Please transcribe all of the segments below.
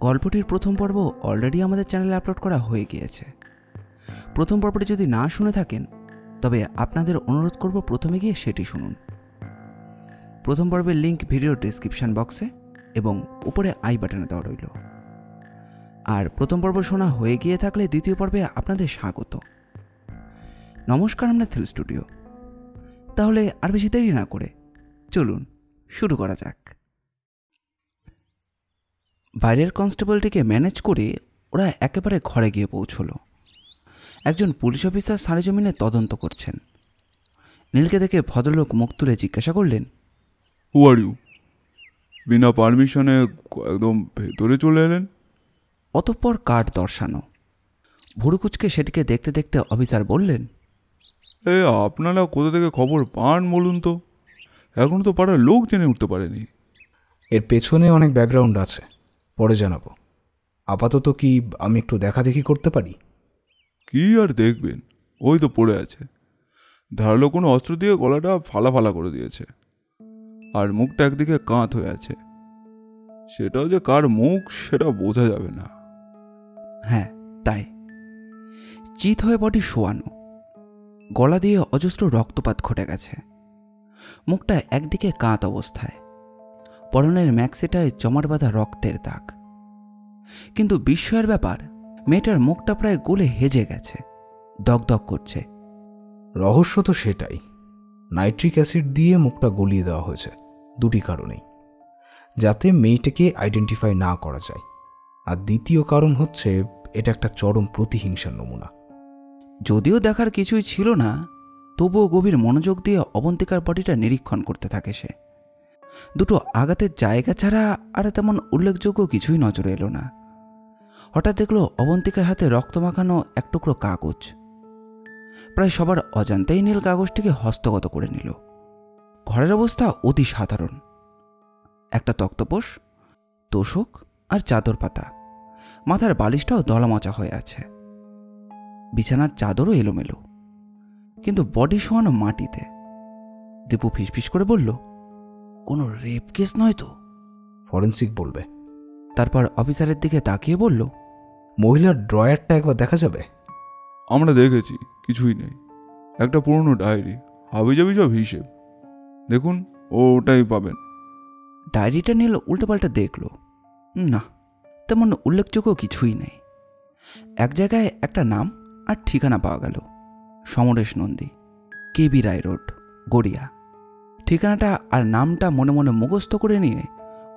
গল্পটির প্রথম পর্ব অলরেডি আমাদের চ্যানেলে আপলোড করা হয়ে গিয়েছে। প্রথম পর্বটি যদি না শুনে থাকেন তবে আপনাদের অনুরোধ করব প্রথমে গিয়ে সেটি শুনুন। প্রথম পর্বের লিঙ্ক ভিডিও ডেসক্রিপশন বক্সে এবং উপরে আই বাটনে দেওয়া রইল। আর প্রথম পর্ব শোনা হয়ে গিয়ে থাকলে দ্বিতীয় পর্বে আপনাদের স্বাগত। নমস্কার, আমরা থ্রিল স্টুডিও। তাহলে আর বেশি দেরি না করে চলুন শুরু করা যাক। বাইরের কনস্টেবলটিকে ম্যানেজ করে ওরা একেবারে ঘরে গিয়ে পৌঁছল। একজন পুলিশ অফিসার সারেজমিনে তদন্ত করছেন। নীলকে দেখে ভদ্রলোক মুখ তুলে জিজ্ঞাসা করলেন, হু আর ইউ? বিনা পারমিশনে একদম ভেতরে চলে এলেন? অতঃপর কার্ড দর্শানো। ভুরুকুচকে সেটিকে দেখতে দেখতে অফিসার বললেন, আপনারা কোথা থেকে খবর পান বলুন তো? এখন তো পাড়ার লোক জেনে উঠতে পারেনি। এর পেছনে অনেক ব্যাকগ্রাউন্ড আছে, পরে জানাবো। আপাতত কি আমি একটু দেখাদেখি করতে পারি? কি আর দেখবেন, ওই তো পড়ে আছে। ধারালো কোনো অস্ত্র দিয়ে গলাটা ফালা ফালা করে দিয়েছে, আর মুখটা একদিকে কাঁত হয়ে আছে। সেটাও যে কার মুখ সেটা বোঝা যাবে না। হ্যাঁ তাই। চিত হয়ে বডি শোয়ানো, গলা দিয়ে অজস্র রক্তপাত ঘটে গেছে। মুখটা একদিকে কাঁত অবস্থায়, পরনের ম্যাক্সিটায় জমাট বাঁধা রক্তের দাগ। কিন্তু বিস্ময়ের ব্যাপার, মেয়েটার মুখটা প্রায় গলে হেজে গেছে, দগদগ করছে। রহস্য তো সেটাই। নাইট্রিক অ্যাসিড দিয়ে মুখটা গলিয়ে দেওয়া হয়েছে দুটি কারণেই, যাতে মেয়েটাকে আইডেন্টিফাই না করা যায়। আর দ্বিতীয় কারণ হচ্ছে এটা একটা চরম প্রতিহিংসার নমুনা। যদিও দেখার কিছুই ছিল না, তবুও গভীর মনোযোগ দিয়ে অবন্তিকার বডিটা নিরীক্ষণ করতে থাকে সে। দুটো আঘাতের জায়গা ছাড়া আর তেমন উল্লেখযোগ্য কিছুই নজরে এলো না। হঠাৎ দেখল অবন্তিকার হাতে রক্ত মাখানো এক টুকরো কাগজ। প্রায় সবার অজান্তেই নীল কাগজটিকে হস্তগত করে নিল। ঘরের অবস্থা অতি সাধারণ। একটা তক্তপোষ, তোষক আর চাদর পাতা, মাথার বালিশটাও দলামচা হয়ে আছে। বিছানার চাদরও এলোমেলো, কিন্তু বডি শোয়ানো মাটিতে। দীপু ফিসফিস করে বলল, কোনো রেপ কেস নয় তো? ফরেন্সিক বলবে। তারপর অফিসারের দিকে তাকিয়ে বলল, মহিলার ড্রয়ারটা একবার দেখা যাবে? আমরা দেখেছি, কিছুই নেই। একটা পুরনো ডায়েরি, হাবিজাবি সব হিসেব। দেখুন, ওটাই পাবেন। ডায়েরিটা নীল উল্টোপাল্টা দেখল। না, তেমন উল্লেখযোগ্য কিছুই নেই। এক জায়গায় একটা নাম আর ঠিকানা পাওয়া গেল, সমরেশ নন্দী, কেবি রায় রোড, গড়িয়া। ঠিকানাটা আর নামটা মনে মনে মুখস্থ করে নিয়ে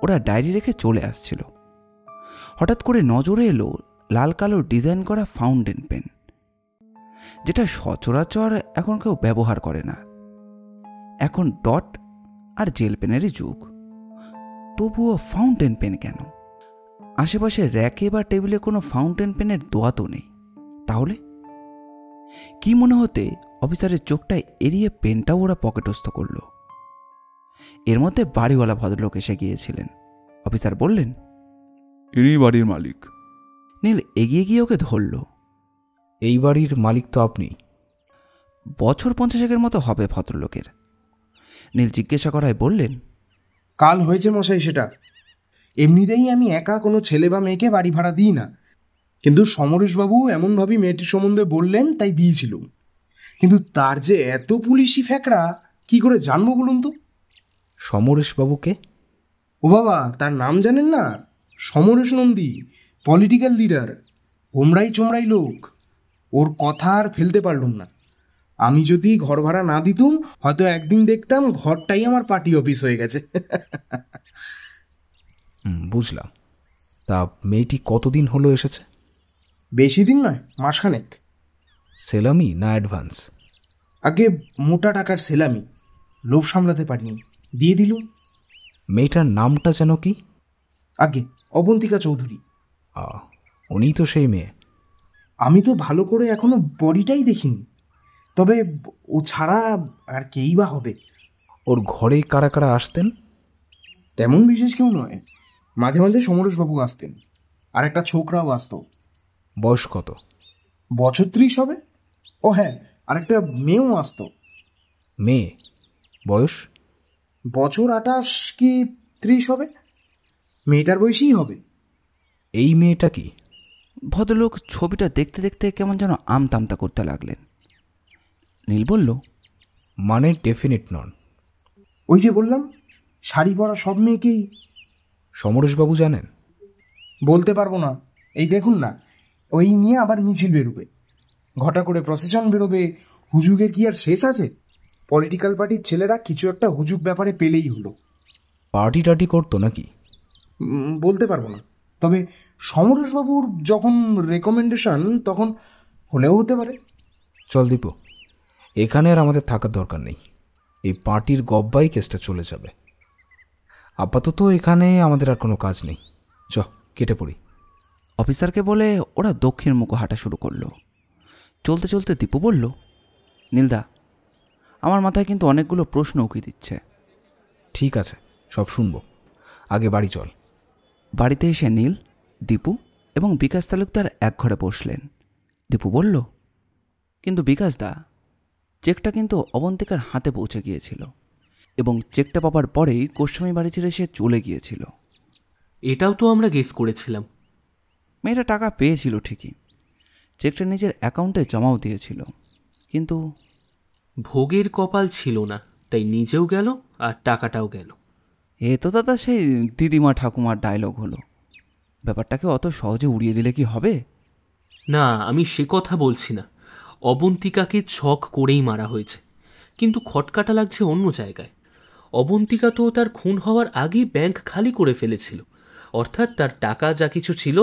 ওরা ডায়েরি রেখে চলে আসছিল। হঠাৎ করে নজরে এলো লাল কালো ডিজাইন করা ফাউন্টেন পেন, যেটা সচরাচর এখন কেউ ব্যবহার করে না। এখন ডট আর জেল পেনেরই যুগ। তবুও ফাউন্টেন পেন কেন? আশেপাশে র্যাকে বা টেবিলে কোনো ফাউন্টেন পেনের দোয়াতও নেই। তাহলে কি মনে হতে অফিসারের চোখটা এড়িয়ে পেনটাও ওরা পকেটস্থ করল। এর মধ্যে বাড়িওয়ালা ভদ্রলোক এসে গিয়েছিলেন। অফিসার বললেন, ইনি বাড়ির মালিক। নীল এগিয়ে গিয়ে ওকে ধরল। এই বাড়ির মালিক তো আপনি? বছর 50 মতো হবে ভদ্রলোকের। নীল জিজ্ঞাসা করায় বললেন, কাল হয়েছে মশাই সেটা। এমনিতেই আমি একা কোনো ছেলে বা মেয়েকে বাড়ি ভাড়া দিই না, কিন্তু সমরেশবাবু এমনভাবেই মেয়েটির সম্বন্ধে বললেন তাই দিয়েছিল। কিন্তু তার যে এত পুলিশি ফ্যাকড়া কি করে জানবো বলুন তো? সমরেশবাবুকে? ও বাবা, তার নাম জানেন না? সমরেশ নন্দী, পলিটিক্যাল লিডার, হোমরাই চোমরাই লোক। ওর কথা আর ফেলতে পারলুম না। আমি যদি ঘর ভাড়া না দিতুম, হয়তো একদিন দেখতাম ঘরটাই আমার পার্টি অফিস হয়ে গেছে। বুঝলাম। তা মেয়েটি কতদিন হলো এসেছে? বেশি দিন নয়, মাসখানেক। সেলামি না অ্যাডভান্স? আগে মোটা টাকার সেলামি, লোভ সামলাতে পারিনি, দিয়ে দিলুম। মেয়েটার নামটা যেন কি? আগে অবন্তিকা চৌধুরী। উনিই তো সেই মেয়ে। আমি তো ভালো করে এখনো বডিটাই দেখিনি, তবে ও ছাড়া আর কেই বা হবে। ওর ঘরে কারা কারা আসতেন? তেমন বিশেষ কেউ নয়। মাঝে মাঝে সমরেশবাবু আসতেন, আর একটা ছোকরাও আসত। বয়স কত? বছর 30 হবে। ও হ্যাঁ, আর একটা মেয়েও আসতো। মেয়ে বয়স? বছর 28 কি 30 হবে। মেয়েটার বয়সই হবে। এই মেয়েটা কি? ভদ্রলোক ছবিটা দেখতে দেখতে কেমন যেন আমতামতা করতে লাগলেন। নীল বলল, মানে ডেফিনিট নন। ওই যে বললাম, শাড়ি পরা সব মেয়েকেই। সমরেশবাবু জানেন? বলতে পারবো না। এই দেখুন না, ওই নিয়ে আবার মিছিল বেরোবে, ঘটা করে প্রসেশন বেরোবে। হুজুগের কি আর শেষ আছে? পলিটিক্যাল পার্টির ছেলেরা কিছু একটা হুজুগ ব্যাপারে পেলেই হলো। পার্টি টার্টি করতো নাকি? বলতে পারবো না, তবে সমরেশবাবুর যখন রেকমেন্ডেশন তখন হলেও হতে পারে। চল দীপু, এখানে আর আমাদের থাকার দরকার নেই। এই পার্টির গব্বাই কেসটা চলে যাবে। আপাতত এখানে আমাদের আর কোনো কাজ নেই। চ কেটে পড়ি। অফিসারকে বলে ওরা দক্ষিণ মুখ হাঁটা শুরু করলো। চলতে চলতে দীপু বলল, নীলদা, আমার মাথায় কিন্তু অনেকগুলো প্রশ্ন উকি দিচ্ছে। ঠিক আছে, সব শুনবো, আগে বাড়ি চল। বাড়িতে এসে নীল, দীপু এবং বিকাশ তালুকদার এক ঘরে বসলেন। দীপু বলল, কিন্তু বিকাশদা, চেকটা কিন্তু অবন্তিকার হাতে পৌঁছে গিয়েছিল এবং চেকটা পাবার পরেই গোস্বামী বাড়ি ছেড়ে সে চলে গিয়েছিল। এটাও তো আমরা গেস করেছিলাম। মেয়েটা টাকা পেয়েছিল ঠিকই, চেকটা নিজের অ্যাকাউন্টে জমাও দিয়েছিল, কিন্তু ভোগের কপাল ছিল না, তাই নিজেও গেল আর টাকাটাও গেল। এ তো দাদা সেই দিদিমা ঠাকুমার ডায়লগ হলো। ব্যাপারটাকে অত সহজে উড়িয়ে দিলে কি হবে? না, আমি সে কথা বলছি না। অবন্তিকাকে ছক করেই মারা হয়েছে, কিন্তু খটকাটা লাগছে অন্য জায়গায়। অবন্তিকা তো তার খুন হওয়ার আগেই ব্যাংক খালি করে ফেলেছিল, অর্থাৎ তার টাকা যা কিছু ছিল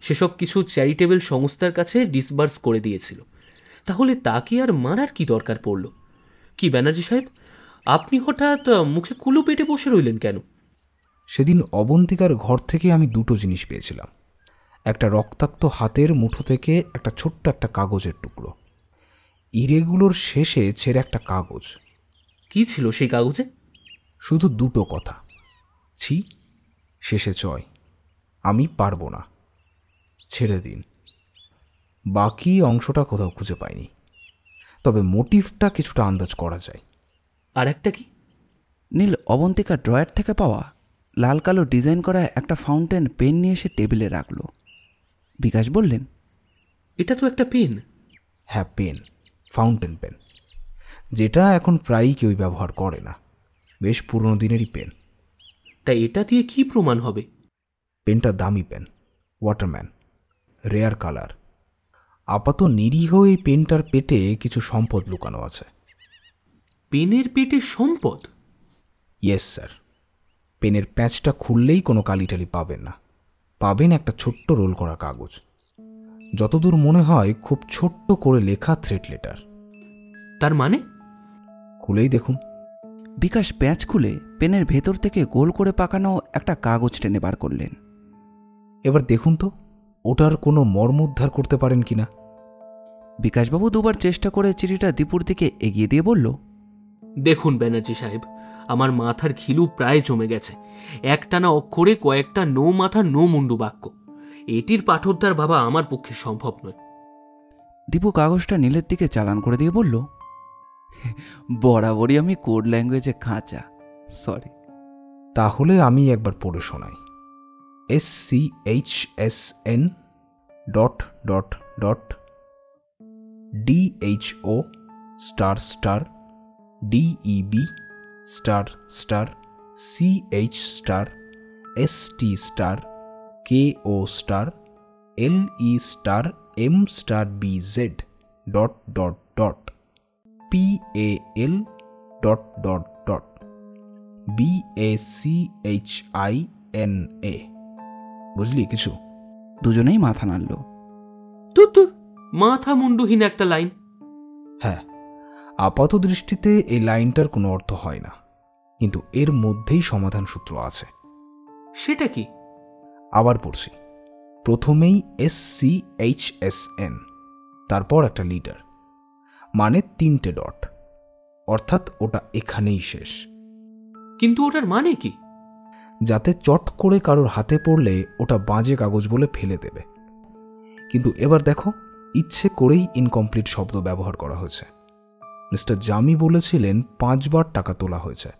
সেসব কিছু চ্যারিটেবল সংস্থার কাছে ডিসবার্স করে দিয়েছিল। তাহলে তাকে আর মারার কি দরকার পড়ল? কি ব্যানার্জি সাহেব, আপনি হঠাৎ মুখে কুলু পেটে বসে রইলেন কেন? সেদিন অবন্তিকার ঘর থেকে আমি দুটো জিনিস পেয়েছিলাম। একটা রক্তাক্ত হাতের মুঠো থেকে একটা ছোট্ট একটা কাগজের টুকরো। ইরেগুলোর শেষে ছেড়ে একটা কাগজ। কি ছিল সেই কাগজে? শুধু দুটো কথা, ছি, শেষে চয়, আমি পারবো না, ছেড়ে দিন। বাকি অংশটা কোথাও খুঁজে পাইনি, তবে মোটিভটা কিছুটা আন্দাজ করা যায়। আর একটা কি? নীল অবন্তিকার ড্রয়ার থেকে পাওয়া লাল কালো ডিজাইন করা একটা ফাউন্টেন পেন নিয়ে এসে টেবিলে রাখল। বিকাশ বললেন, এটা তো একটা পেন। হ্যাঁ, পেন, ফাউন্টেন পেন, যেটা এখন প্রায়ই কেউই ব্যবহার করে না। বেশ পুরনো দিনেরই পেন। তাই এটা দিয়ে কি প্রমাণ হবে? পেনটা দামি পেন, ওয়াটারম্যান, রেয়ার কালার। আপাত নিরীহ এই পেনটার পেটে কিছু সম্পদ লুকানো আছে। পেনের পেটে সম্পদ? Yes sir. পেনের প্যাচটা খুললেই কোনো কালিটালি পাবেন না, পাবেন একটা ছোট্ট রোল করা কাগজ। যতদূর মনে হয় খুব ছোট্ট করে লেখা থ্রেট লেটার। তার মানে? খুলেই দেখুন। বিকাশ প্যাঁচ খুলে পেনের ভেতর থেকে গোল করে পাকানো একটা কাগজ টেনে বার করলেন। এবার দেখুন তো ওটার কোনো মর্ম উদ্ধার করতে পারেন কিনা। বিকাশবাবু দুবার চেষ্টা করে চিঠিটা দীপুর দিকে এগিয়ে দিয়ে বলল, দেখুন ব্যানার্জি সাহেব, আমার মাথার খিলু প্রায় জমে গেছে। একটানা অক্ষরে কয়েকটা নো মাথা নো মুন্ডু বাক্য। এটির পাঠোদ্ধার ভাবা আমার পক্ষে সম্ভব নয়। দীপু কাগজটা নীলের দিকে চালান করে দিয়ে বলল, বরাবরই আমি কোড ল্যাঙ্গুয়েজে খাঁচা, সরি। তাহলে আমি একবার পড়ে শোনাই। SCHSN ... DHO ** DEB ** CH ** ST KO LE M BZ ... PAL ... BACHINA। বুঝলি কিছু? দুজনেই মাথা নাড়ল। তুর মাথা মুন্ডুহীন একটা লাইন। হ্যাঁ, আপাত দৃষ্টিতে এই লাইনটার কোনো অর্থ হয় না, কিন্তু এর মধ্যেই সমাধান সূত্র আছে। সেটা কি? আবার পড়ছি। প্রথমেই SCHSN, তারপর একটা লিডার, মানে 3টে ডট, অর্থাৎ ওটা এখানেই শেষ। কিন্তু ওটার মানে কি? যাতে চট করে কারোর হাতে পড়লে ওটা বাজে কাগজ বলে ফেলে দেবে। কিন্তু এবার দেখো, ইচ্ছে করেই ইনকমপ্লিট শব্দ ব্যবহার করা হয়েছে। মিস্টার জামি বলেছিলেন 5 বার টাকা তোলা হয়েছে।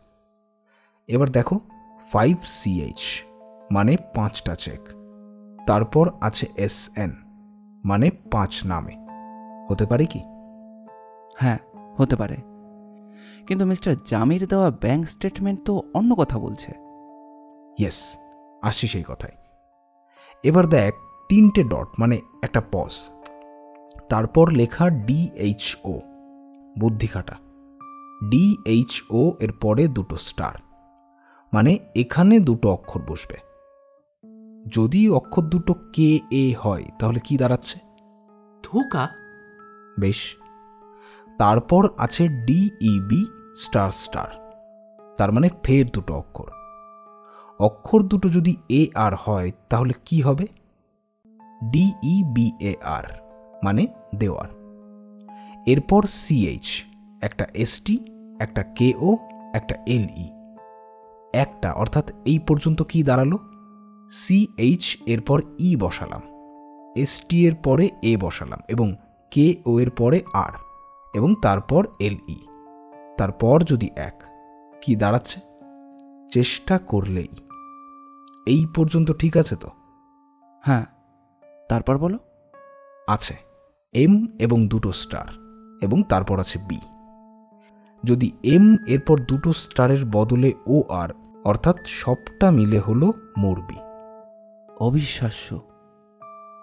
এবার দেখো 5CH, মানে 5টা চেক, তারপর আছে SN, মানে 5 নামে। হতে পারে কি? হ্যাঁ, হতে পারে, কিন্তু মিস্টার জামির দেওয়া ব্যাংক স্টেটমেন্ট তো অন্য কথা বলছে। ইয়েস, আসছি সেই কথায়। এবার দেখ 3টে ডট, মানে একটা পজ, তারপর লেখা DHO, বুদ্ধি খাটা। DHO এর পরে 2টো স্টার, মানে এখানে 2টো অক্ষর বসবে। যদি অক্ষর দুটো KA হয় তাহলে কি দাঁড়াচ্ছে? ধোকা। বেশ, তারপর আছে DEB স্টার স্টার, তার মানে ফের 2টো অক্ষর। অক্ষর দুটো যদি AR হয় তাহলে কি হবে? DEBAR, মানে দেওয়ার। এরপর CH, একটা ST, একটা KO, একটা LE, একটা, অর্থাৎ এই পর্যন্ত কি দাঁড়ালো? CH এর পর E বসালাম, ST এর পরে A বসালাম, এবং KO এর পরে R, এবং তারপর LE, তারপর যদি 1, কি দাঁড়াচ্ছে? চেষ্টা করলেই। এই পর্যন্ত ঠিক আছে তো? হ্যাঁ, তারপর বলো। আছে M এবং 2টো স্টার, এবং তারপর আছে B। যদি M এরপর 2টো স্টারের বদলে OR, অর্থাৎ সবটা মিলে হলো মোরবি। অবিশ্বাস্য।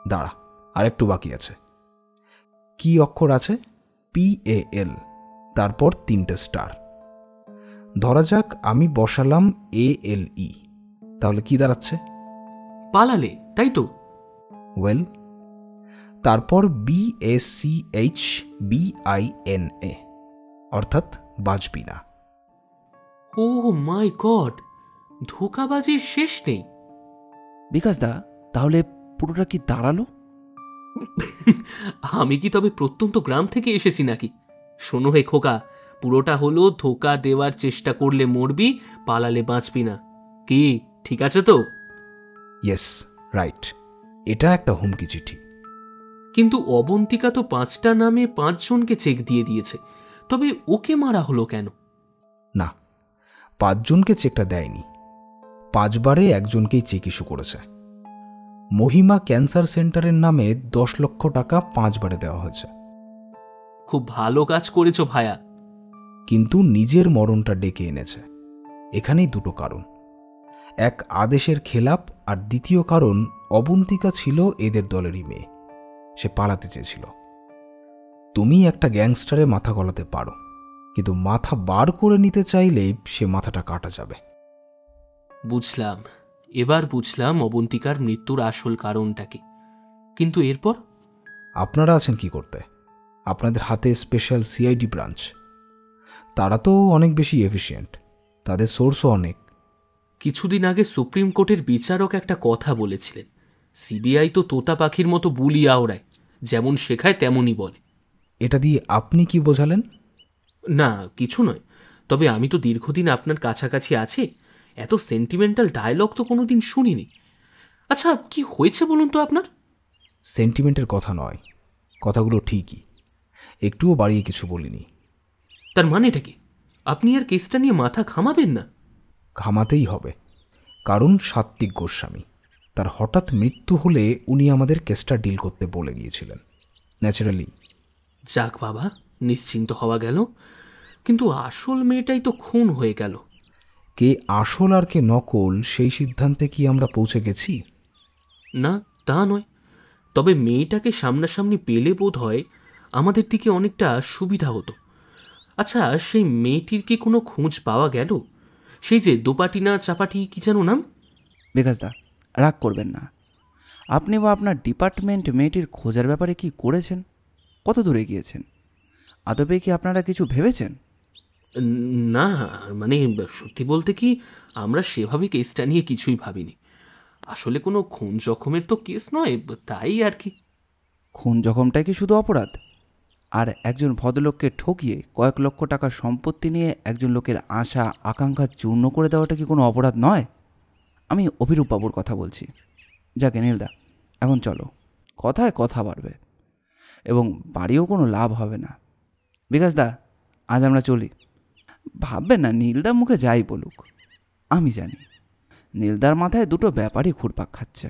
দাঁড়া, আরেকটু বাকি আছে। কি অক্ষর আছে? PAL, তারপর 3টে স্টার। ধরা যাক আমি বসালাম ALE, তাহলে কি দাঁড়াচ্ছে? পালালে, তাই তো? ওয়েল, তারপর BACHBINA, অর্থাৎ বাজবি না। ও মাই গড, ধোকাবাজির শেষ নেই। বিকাশ দা, তাহলে পুরোটা কি দাঁড়ালো? আমি কি তবে প্রত্যন্ত গ্রাম থেকে এসেছি নাকি? শোনো হে খোকা, পুরোটা হলো ধোকা দেওয়ার চেষ্টা করলে মরবি, পালালে বাঁচবি না। কি ঠিক আছে তো? ইয়েস, রাইট, এটা একটা হুমকি চিঠি। কিন্তু অবন্তিকা তো 5টা নামে 5 জনকে চেক দিয়ে দিয়েছে, তবে ওকে মারা হলো কেন? না, 5 জনকে চেকটা দেয়নি, 5 বারে একজনকেই চেক ইস্যু করেছে। মহিমা ক্যান্সার সেন্টারের নামে 10 লক্ষ টাকা 5 বারে দেওয়া হয়েছে। খুব ভালো কাজ করেছো ভায়া। কিন্তু নিজের মরণটা ডেকে এনেছে। এখানেই 2টো কারণ, এক আদেশের খেলাপ, আর দ্বিতীয় কারণ অবন্তিকা ছিল এদের দলেরই মেয়ে, সে পালাতে চেয়েছিল। তুমি একটা গ্যাংস্টারে মাথা গলাতে পারো, কিন্তু মাথা বার করে নিতে চাইলে সে মাথাটা কাটা যাবে। বুঝলাম, এবার বুঝলাম অবন্তিকার মৃত্যুর আসল কারণটা কি। কিন্তু এরপর? আপনারা আছেন কি করতে? আপনাদের হাতে স্পেশাল CID ব্রাঞ্চ, তারা তো অনেক বেশি এফিশিয়েন্ট, তাদের সোর্সও অনেক। কিছুদিন আগে সুপ্রিম কোর্টের বিচারক একটা কথা বলেছিলেন, সিবিআই তো তোতা পাখির মতো বুলি আওড়ায়, যেমন শেখায় তেমনই বলে। এটা দিয়ে আপনি কি বোঝালেন? না, কিছু নয়, তবে আমি তো দীর্ঘদিন আপনার কাছাকাছি আছি, এত সেন্টিমেন্টাল ডায়লগ তো কোনোদিন শুনিনি। আচ্ছা, কি হয়েছে বলুন তো আপনার? সেন্টিমেন্টের কথা নয়, কথাগুলো ঠিকই, একটুও বাড়িয়ে কিছু বলিনি। তার মানেটা কি? আপনি আর কেসটা নিয়ে মাথা ঘামাবেন না? ঘামাতেই হবে, কারণ সাত্বিক গোস্বামী, তার হঠাৎ মৃত্যু হলে উনি আমাদের কেসটা ডিল করতে বলে গিয়েছিলেন, ন্যাচারালি। যাক বাবা, নিশ্চিন্ত হওয়া গেল। কিন্তু আসল মেয়েটাই তো খুন হয়ে গেল। কে আসল আর কে নকল সেই সিদ্ধান্তে কি আমরা পৌঁছে গেছি? না, তা নয়, তবে মেয়েটাকে সামনাসামনি পেলে বোধ হয় আমাদের দিকে অনেকটা সুবিধা হতো। আচ্ছা, সেই মেয়েটির কি কোনো খোঁজ পাওয়া গেল? সেই যে দোপাটি না চাপাটি কি যেন নাম? বিকাশ দা, রাগ করবেন না। আপনি বা আপনার ডিপার্টমেন্ট মেয়েটির খোঁজার ব্যাপারে কি করেছেন? কত দূরে গিয়েছেন? আদবে কি আপনারা কিছু ভেবেছেন? না, মানে সত্যি বলতে কি, আমরা সেভাবে কেসটা নিয়ে কিছুই ভাবিনি। আসলে কোনো খুন জখমের তো কেস নয়, তাই আর কি। খুন জখমটাই কি শুধু অপরাধ? আর একজন ভদ্রলোককে ঠকিয়ে কয়েক লক্ষ টাকার সম্পত্তি নিয়ে একজন লোকের আশা আকাঙ্ক্ষা চূর্ণ করে দেওয়াটা কি কোনো অপরাধ নয়? আমি অভিরূপ বাবুর কথা বলছি। যাকে নীলদা, এখন চলো, কথায় কথা বাড়বে এবং বাড়িও কোনো লাভ হবে না। বিকাশ দা, আজ আমরা চলি। ভাববেন না নীলদা মুখে যাই বলুক, আমি জানি নীলদার মাথায় 2টো ব্যাপারই ঘুরপাক খাচ্ছে।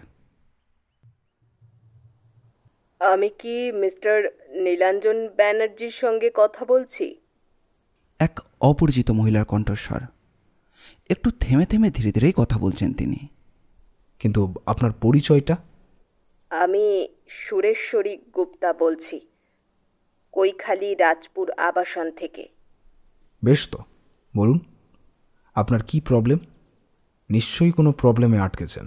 আমি কি মিস্টার নীলাঞ্জন ব্যানার্জির সঙ্গে কথা বলছি? এক অপরিচিত মহিলার কণ্ঠস্বর। একটু থেমে থেমে ধীরে ধীরেই কথা বলছেন তিনি। কিন্তু আপনার পরিচয়টা? আমি সুরেশ্বরী গুপ্তা বলছি, কৈখালি রাজপুর আবাসন থেকে। বেশ তো, বলুন আপনার কি প্রবলেম? নিশ্চয়ই কোনো প্রবলেমে আটকেছেন,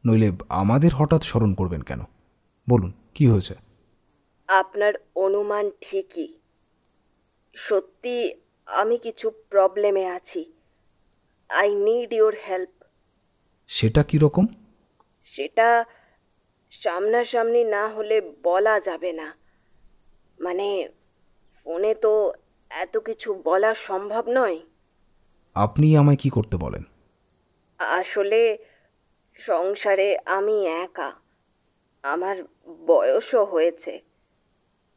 নইলে আমাদের হঠাৎ স্মরণ করবেন কেন? বলুন কি হয়েছে? আপনার অনুমান ঠিকই, সত্যি আমি কিছু প্রবলেমে আছি। I need your help. সেটা কীরকম? সেটা সামনাসামনি না হলে বলা যাবে না, মানে ফোনে তো এত কিছু বলা সম্ভব নয়। আপনি আমায় কি করতে বলেন? আসলে সংসারে আমি একা, আমার বয়সও হয়েছে,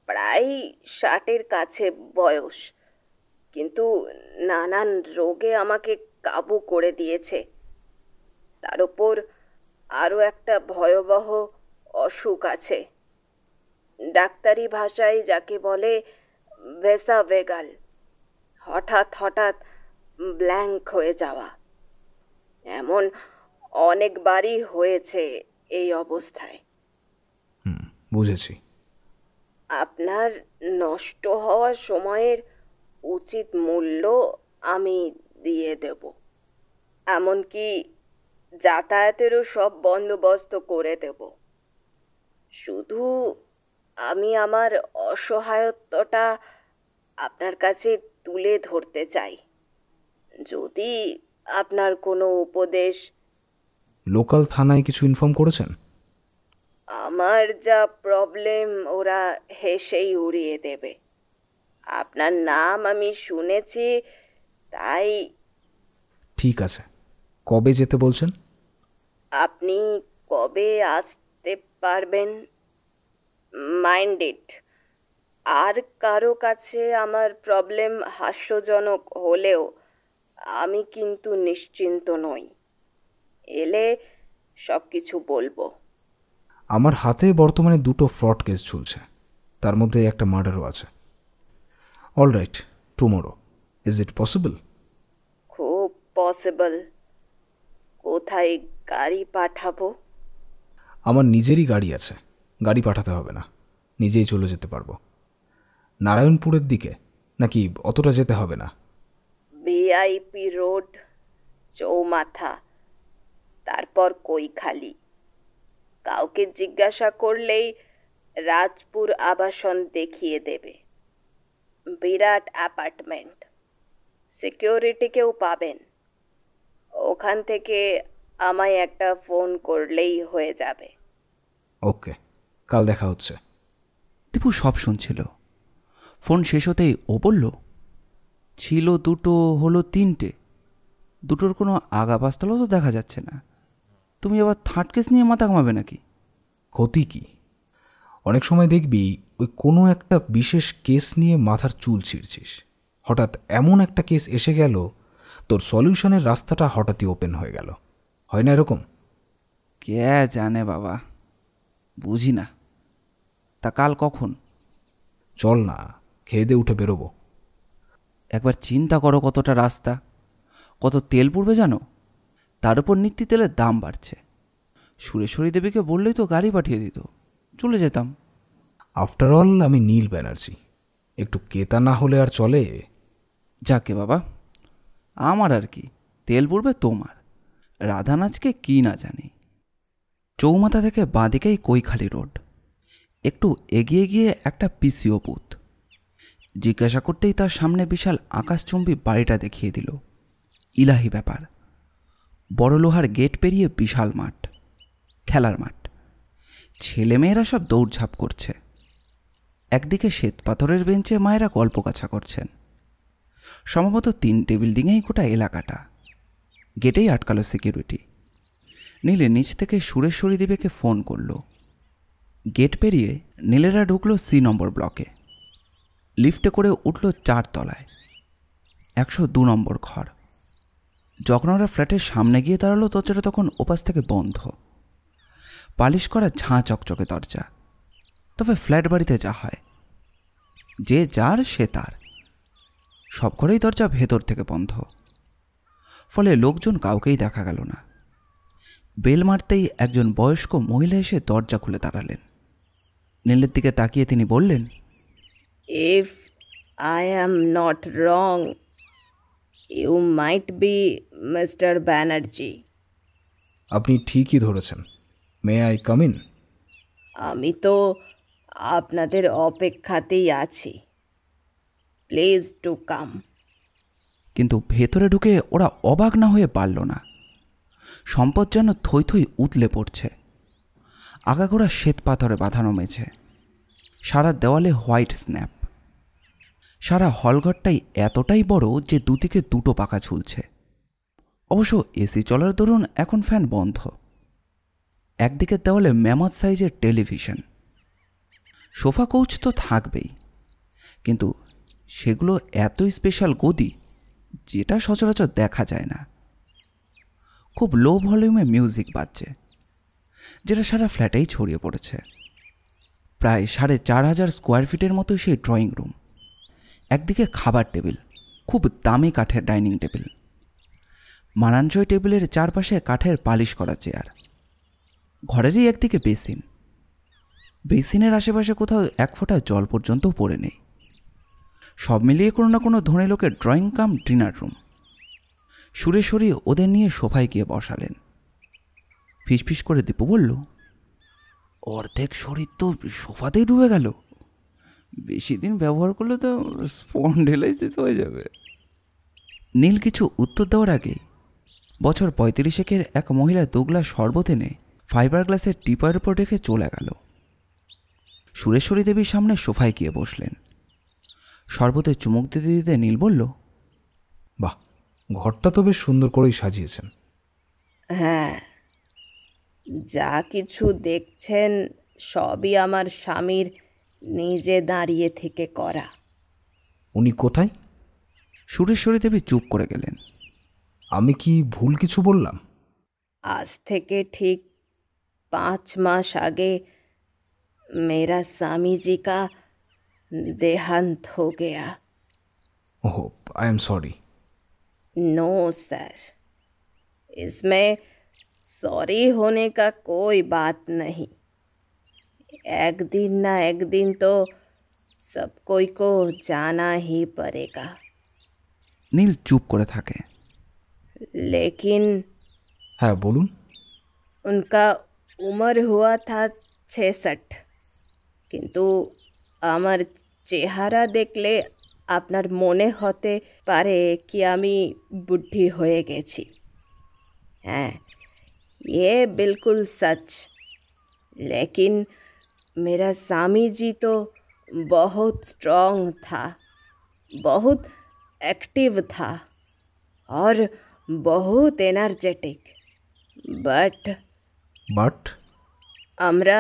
প্রায় 60-এর কাছে বয়স, কিন্তু নানান রোগে আমাকে কাবু করে দিয়েছে। তার উপর আরও একটা ভয়াবহ অসুখ আছে, ডাক্তারি ভাষায় যাকে বলে ভেসাভেগাল, হঠাৎ হঠাৎ ব্ল্যাঙ্ক হয়ে যাওয়া। এমন অনেকবারই হয়েছে এই অবস্থায়। বুঝেছি। আপনার নষ্ট হওয়া সময়ের উচিত মূল্য আমি দিয়ে দেব, এমনকি যাতায়াতেরও সব বন্দোবস্ত করে দেব। শুধু আমি আমার অসহায়ত্বটা আপনার কাছে তুলে ধরতে চাই। যদি আপনার কোনো উপদেশ। লোকাল থানায় কিছু ইনফর্ম করেছেন? আমার যা প্রবলেম ওরা হেসেই উড়িয়ে দেবে। আপনার নাম আমি শুনেছি, তাই। ঠিক আছে, কবে যেতে বলছেন? আপনি কবে আসতে পারবেন? মাইন্ডেড। আর কারো কাছে আমার প্রবলেম হাস্যজনক হলেও আমি কিন্তু নিশ্চিন্ত নই। এলে সব কিছু বলবো। আমার হাতে বর্তমানে 2টো ফ্রড কেস চলছে, তার মধ্যে একটা মার্ডারও আছে। All right, tomorrow. Is it possible? খুব পসিবল। কোথায় গাড়ি পাঠাবো? আমার নিজেরই গাড়ি আছে, গাড়ি পাঠাতে হবে না, নিজেই চলে যেতে পারবো। নারায়ণপুরের দিকে নাকি অতটা যেতে হবে না? ভিআইপি রোড, চৌমাথা, তারপর কৈখালি। কাউকে জিজ্ঞাসা করলেই রাজপুর আবাসন দেখিয়ে দেবে। বিরাট অ্যাপার্টমেন্ট, সিকিউরিটিকেও পাবেন। ওখান থেকে আমায় একটা ফোন করলেই হয়ে যাবে। ওকে, কাল দেখা হচ্ছে। দীপু সব শুনছিল। ফোন শেষ হতেই ও বলল, ছিল 2টো, হলো 3টে। 2টোর কোনো আগা পাস্তালও তো দেখা যাচ্ছে না। তুমি আবার থার্ড কেস নিয়ে মাথা ঘামাবে নাকি? ক্ষতি কি? অনেক সময় দেখবি ওই কোনো একটা বিশেষ কেস নিয়ে মাথার চুল ছিঁড়ছিস, হঠাৎ এমন একটা কেস এসে গেল, তোর সলিউশনের রাস্তাটা হঠাৎই ওপেন হয়ে গেল। হয় না এরকম? কে জানে বাবা, বুঝি না। তা কাল কখন? চল না, খেয়ে দিয়ে উঠে বেরোবো। একবার চিন্তা করো কতটা রাস্তা, কত তেল পুড়বে জানো। তার উপর নিত্য তেলের দাম বাড়ছে। সুরেশ্বরী দেবীকে বললেই তো গাড়ি পাঠিয়ে দিত, চলে যেতাম। আফটার অল আমি নীল ব্যানার্জি, একটু কেতা না হলে আর চলে? যাকে বাবা, আমার আর কি, তেল পুড়বে তোমার। রাধা নাচকে কি না জানি। চৌমাথা থেকে বাঁদিকেই কৈখালি রোড। একটু এগিয়ে গিয়ে একটা পিসিও বুথ। জিজ্ঞাসা করতেই তার সামনে বিশাল আকাশচুম্বী বাড়িটা দেখিয়ে দিল। ইলাহি ব্যাপার। বড় লোহার গেট পেরিয়ে বিশাল মাঠ, খেলার মাঠ। ছেলেমেয়েরা সব দৌড়ঝাঁপ করছে। একদিকে শ্বেত পাথরের বেঞ্চে মায়েরা গল্প কাছা করছেন। সম্ভবত 3টে বিল্ডিংয়েই গোটা এলাকাটা। গেটেই আটকালো সিকিউরিটি। নীলে নিচ থেকে সুরেশ্বরী দেবীকে ফোন করলো। গেট পেরিয়ে নীলেরা ঢুকলো C নম্বর ব্লকে। লিফটে করে উঠল 4 তলায়, 102 নম্বর ঘর। যখন ওরা ফ্ল্যাটের সামনে গিয়ে দাঁড়ালো, দরজাটা তখন ওপাশ থেকে বন্ধ। পালিশ করা ঝাঁ চকচকে দরজা। তবে ফ্ল্যাট বাড়িতে যা হয়, যে যার সে তার। সব ঘরেই দরজা ভেতর থেকে বন্ধ, ফলে লোকজন কাউকেই দেখা গেল না। বেল মারতেই একজন বয়স্ক মহিলা এসে দরজা খুলে দাঁড়ালেন। নীলের দিকে তাকিয়ে তিনি বললেন, if I am not wrong, you might be mister Banerjee. আপনি ঠিকই ধরেছেন। May I come in? আমি তো আপনাদের অপেক্ষাতেই আছি। Please to come. কিন্তু ভেতরে ঢুকে ওরা অবাক না হয়ে পারল না। সম্পদ যেন থই থই উতলে পড়ছে। আগাগোড়া শ্বেত পাথরে বাঁধানো মেঝে, সারা দেওয়ালে হোয়াইট স্ন্যাপ। সারা হলঘরটাই এতটাই বড় যে দুদিকে দুটো পাখা ঝুলছে। অবশ্য এসি চলার দরুন এখন ফ্যান বন্ধ। একদিকের দেওয়ালে ম্যামথ সাইজের টেলিভিশন। সোফা কোচ তো থাকবেই, কিন্তু সেগুলো এতই স্পেশাল গদি যেটা সচরাচর দেখা যায় না। খুব লো ভলিউমে মিউজিক বাজছে, যেটা সারা ফ্ল্যাটেই ছড়িয়ে পড়েছে। প্রায় ৪,৫০০ স্কোয়ার ফিটের মতো সেই ড্রয়িং রুম। একদিকে খাবার টেবিল, খুব দামি কাঠের ডাইনিং টেবিল। মানানসই টেবিলের চারপাশে কাঠের পালিশ করা চেয়ার। ঘরেরই একদিকে বেসিন। বেসিনের আশেপাশে কোথাও এক ফোঁটা জল পর্যন্ত পড়ে নেই। সব মিলিয়ে কোনো না কোনো ধনী লোকের ড্রয়িং কাম ডিনার রুম। সুরে সরিয়ে ওদের নিয়ে সোফায় গিয়ে বসালেন। ফিসফিস করে দীপু বলল, অর্ধেক শরীর তো সোফাতেই ডুবে গেল। বেশি দিন ব্যবহার করলে তো স্পন্ডিলাইসিস হয়ে যাবে। নীল কিছু উত্তর দেওয়ার আগে বছর ৩৫-এর এক মহিলা ২ গ্লাস শরবত এনে ফাইবার গ্লাসের টিপায়ের উপর রেখে চলে গেল। সুরেশ্বরী দেবীর সামনে সোফায় গিয়ে বসলেন। শরবতে চুমুক দিতে দিতে নীল বলল, বাহ, ঘরটা তো বেশ সুন্দর করেই সাজিয়েছেন। হ্যাঁ, যা কিছু দেখছেন সবই আমার স্বামীর নিজে দাঁড়িয়ে থেকে করা। উনি কোথায়? সুরেশ্বরী দেবী চুপ করে গেলেন। আমি কি ভুল কিছু বললাম? आज থেকে ঠিক 5 मास आगे मेरा स्वामी जी का देहांत हो गया। Oh, I am sorry. No sir, इसमें सॉरी होने का कोई बात नहीं। एक दिन ना एक दिन तो सब कोई को जाना ही पड़ेगा। নীল চুপ করে থাকে। लेकिन হ্যাঁ বলুন। उनका उम्र हुआ था 66, কিন্তু আমার চেহারা দেখলে আপনার মনে হতে পারে কি আমি বুদ্ধি হয়ে গেছি। হ্যাঁ, ये बिल्कुल सच। लेकिन मेरा स्वामी जी तो बहुत स्ट्रॉन्ग था, बहुत एक्टिव था और बहुत एनर्जेटिक। बट আমরা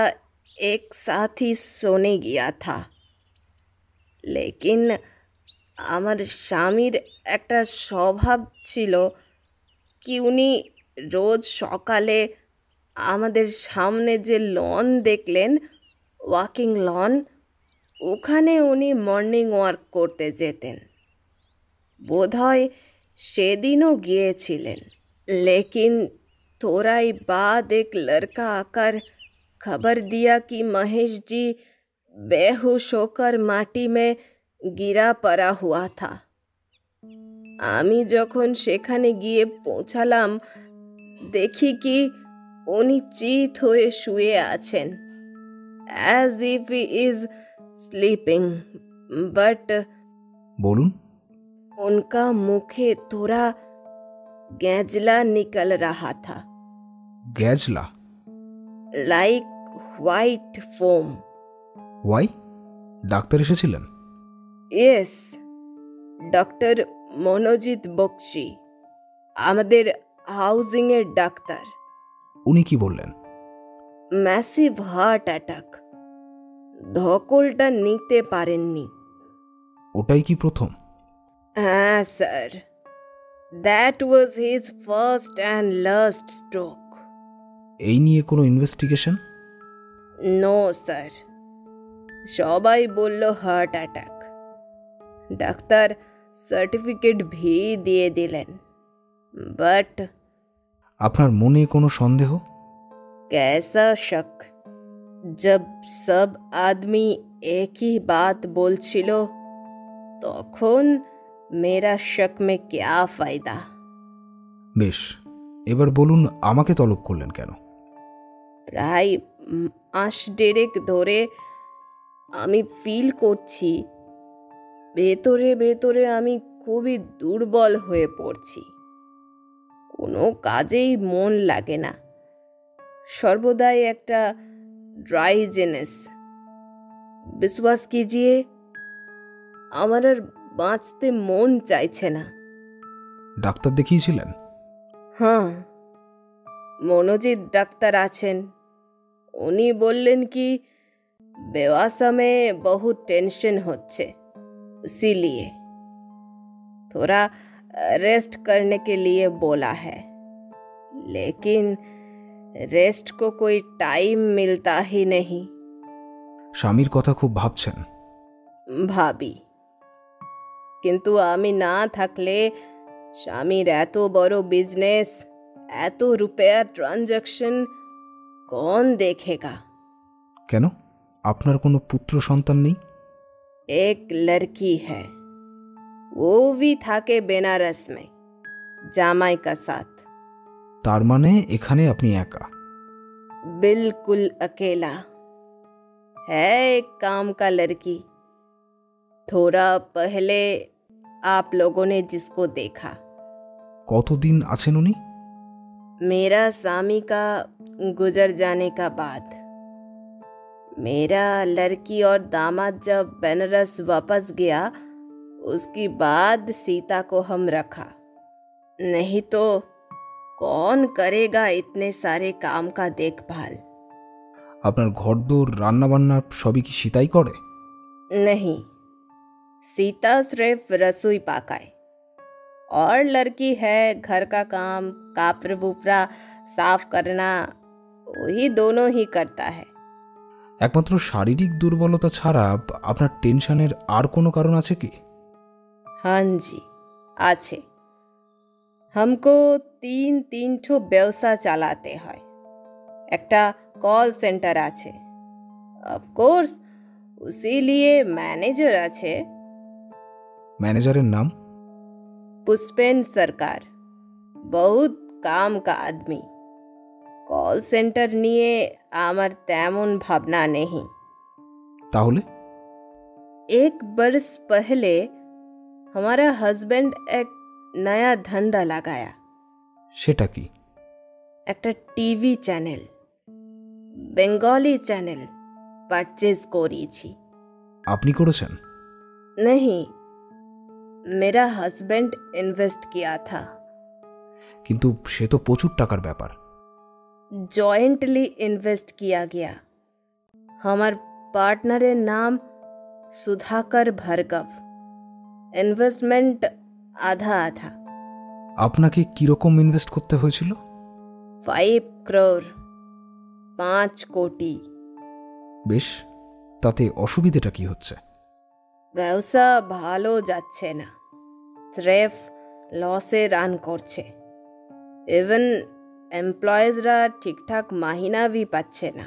एक साथ ही सोने गया था। लेकिन আমার স্বামীর একটা স্বভাব ছিল কি উনি রোজ সকালে আমাদের সামনে যে লন দেখলেন, ওয়াকিং লন, ওখানে উনি মর্নিং ওয়াক করতে যেতেন। বোধহয় সেদিনও গিয়েছিলেন। लेकिन थोड़ा ही बाद एक लड़का आकर खबर दिया कि महेश जी बेहोश होकर माटी में गिरा पड़ा हुआ था। আমি যখন সেখানে গিয়ে পৌঁছালাম দেখি কি উনি চিত হয়ে শুয়ে আছেন, as if he is sleeping, but বলুন। उनका मुखे थोड़ा गैजला निकल रहा था, গ্যাজলা? Like white foam. ওয়াই? ডাক্তার এসেছিলেন? यस, ডক্টর মনোজিৎ বক্সি, আমাদের হাউজিং এর ডাক্তার। উনি কি বললেন? ম্যাসিভ হার্ট অ্যাটাক, ধকলটা নিতে পারেননি। ওটাই কি প্রথম? হ্যাঁ sir, that was his first and last stroke. এই নিয়ে কোনো ইনভেস্টিগেশন? নো স্যার, সবাই বলল heart attack. Doctor certificate V দিয়ে দিলেন, বাট আপনার মনে কোনো সন্দেহ? कैसा शक, जब सब आदमी एक ही बात बोलছিল তখন मेरा शक में क्या फायदा। বেশ, এবার বলুন আমাকে তলব করলেন কেন? প্রায় মাস দেড়েক ধরে আমি ফিল করছি ভেতরে ভেতরে আমি খুবই দুর্বল হয়ে পড়ছি। কোনো কাজেই মন লাগে না, সর্বদাই একটা ড্রাইজেনেস। বিশ্বাস कीजिए আমার আর বাঁচতে মন চাইছে না। ডাক্তার দেখিয়েছিলেন? হ্যাঁ, মনোজিৎ ডাক্তার আছেন। উনি বললেন কি बेवासा में बहुत टेंशन होच्छे, इसीलिए थोड़ा रेस्ट करने के लिए बोला है, लेकिन रेस्ट को कोई टाइम मिलता ही नहीं। স্বামীর কথা খুব ভাবছেন? ভাবি, কিন্তু আমি না থাকলে স্বামীর এত বড় বিজনেস, এত রুপিয়ার ট্রানজাকশন कौन देखेगा? কেন, আপনার কোনো পুত্র সন্তান নেই? एक लड़की है, वो भी থাকে বেনারস में জামাই का साथ। তার মানে এখানে আপনি একা? बिल्कुल अकेला है, एक काम का लड़की। थोड़ा पहले आप लोगों ने जिसको देखा। কতদিন আছেন উনি? मेरा स्वामी का गुजर जाने का बाद मेरा लड़की और दामाद जब बनारस वापस गया, उसके बाद सीता को हम रखा। नहीं तो कौन करेगा इतने सारे काम का देखभाल। আপনার ঘরদোর রান্নাবান্না সবই কি সীতাই করে? नहीं, सीता सिर्फ रसोई पकाए और लड़की है घर का काम, कापड़ बुपड़ा साफ करना, वही दोनों ही करता है। একমাত্র শারীরিক দুর্বলতা ছাড়া আপনার টেনশনের আর কোনো কারণ আছে কি? हाँ जी, आछे। हमको तीन ठो व्यवसाय चालाते हैं। একটা কল সেন্টার আছে, অফকোর্স उसीलिए मैनेजर আছে। ম্যানেজারের নাম? पुष्पेन सरकार, बहुत काम का आदमी। कॉल सेंटर নিয়ে আমার তেমন ভাবনা नहीं। তাহলে? एक बरस पहले हमारा हस्बैंड एक नया धंधा लगाया। সেটা কি? একটা TV channel, Bengali channel purchase করেছি। আপনি করেছেন? नहीं, मेरा हस्बैंड इन्वेस्ट किया था। কিন্তু সে তো প্রচুর টাকার ব্যাপার। জয়েন্টলি ইনভেস্ট किया गया। हमार पार्टनरेर नाम सुधाकर भार्गव। इन्वेस्टमेंट आधा आधा। আপনাকে কিরকম ইনভেস্ট করতে হয়েছিল? 5 crore, 5 কোটি। বেশ, তাতে অসুবিধাটা কি হচ্ছে? ব্যবসা ভালো যাচ্ছে না, স্রেফ লসে রান করছে। ইভেন এমপ্লয়িজরা ঠিকঠাক মাহিনাও পাচ্ছে না।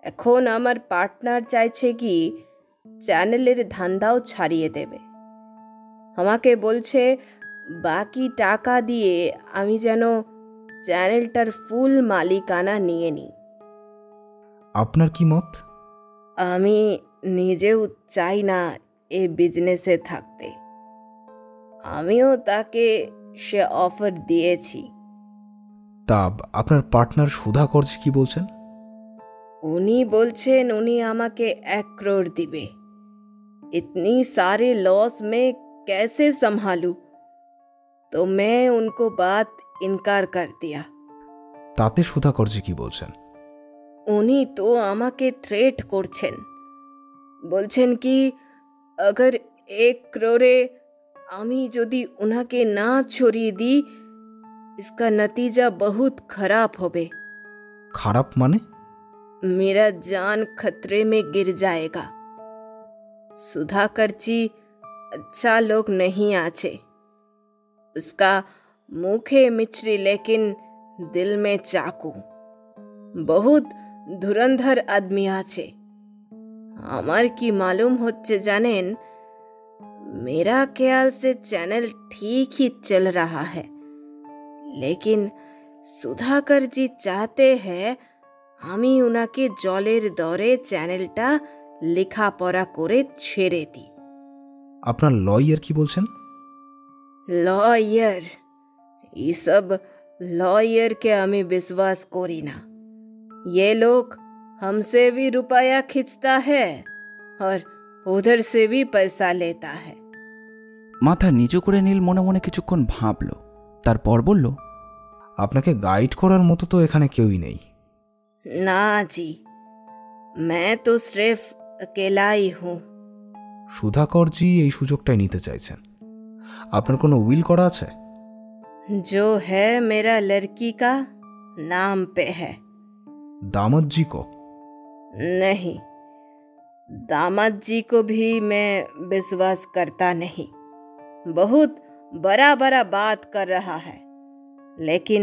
এখন আমার পার্টনার চাইছে কি চ্যানেলের ধান্দাও ছাড়িয়ে দেবে। আমাকে বলছে বাকি টাকা দিয়ে আমি যেন চ্যানেলটার ফুল মালিকানা নিয়ে নিই। আপনার কি মত? আমি নিজেও চাই না এই বিজনেসে থাকতে। আমিও তাকে সে অফার দিয়েছি। তা আপনার পার্টনার সুধাকর কি বলছেন? উনি বলছেন উনি আমাকে 1 crore দিবে। इतनी सारे लॉस में कैसे संभालूं? तो मैं उनको बात इनकार कर दिया। তাতে সুধাকর কি বলছেন? উনি তো আমাকে থ্রেট করছেন, বলছেন কি अगर 1 crore আমি যদি উনাকে না ছড়িয়ে দিই, इसका नतीजा बहुत खराब হবে। খারাপ মানে? मेरा जान खतरे में गिर जाएगा। सुधाकर जी अच्छा लोग नहीं आछे। उसका मुखे मिछरी लेकिन दिल में चाकू। बहुत धुरंधर आदमी आछे। আমার কি मालूम হচ্ছে জানেন, मेरा ख्याल से चैनल ठीक ही चल रहा है, लेकिन सुधाकर जी चाहते हैं আমি উনাকে জলের দরে চ্যানেলটা লেখাপড়া করে ছেড়ে দিই। আপনার লয়ার কি বলছেন? লয়ার? এইসব লয়ারকে আমি বিশ্বাস করি না। ये लोग हमसे भी रुपया खींचता है और उधर से भी पैसा लेता है। মাথা নিচু করে নীল মনে মনে কিছুক্ষণ ভাবল, তারপর বলল, আপনাকে গাইড করার মতো তো এখানে কেউই নেই। ना जी, मैं तो सिर्फ अकेला ही हूँ। সুধাকরজি এই সুযোগটাই নিতে চাইছেন। আপনার কোনো উইল করা আছে? जो है मेरा लड़की का नाम पे है। दामद जी को? नहीं, दामाद जी को भी मैं विश्वास करता नहीं। बहुत बड़ा बड़ा बात कर रहा है, लेकिन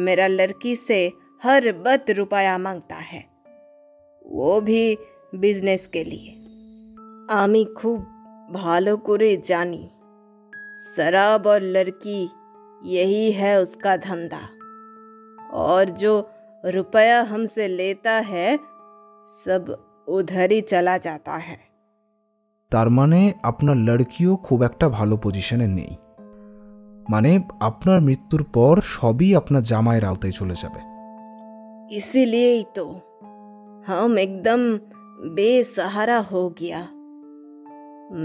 मेरा लड़की से हर वक्त रुपया मांगता है, वो भी बिजनेस के लिए। आमी खूब भालो करे जानी, शराब और लड़की यही है उसका धंधा। और जो रुपया हमसे लेता है सब उधर ही चला जाता है। তার মানে আপনার লড়কিও খুব একটা ভালো পজিশনে নেই। মানে আপনার মৃত্যুর পর সবই আপনার জামাইয়ের আওতায় চলে যাবে। इसीलिए ही तो हम एकदम बेसहारा हो गया।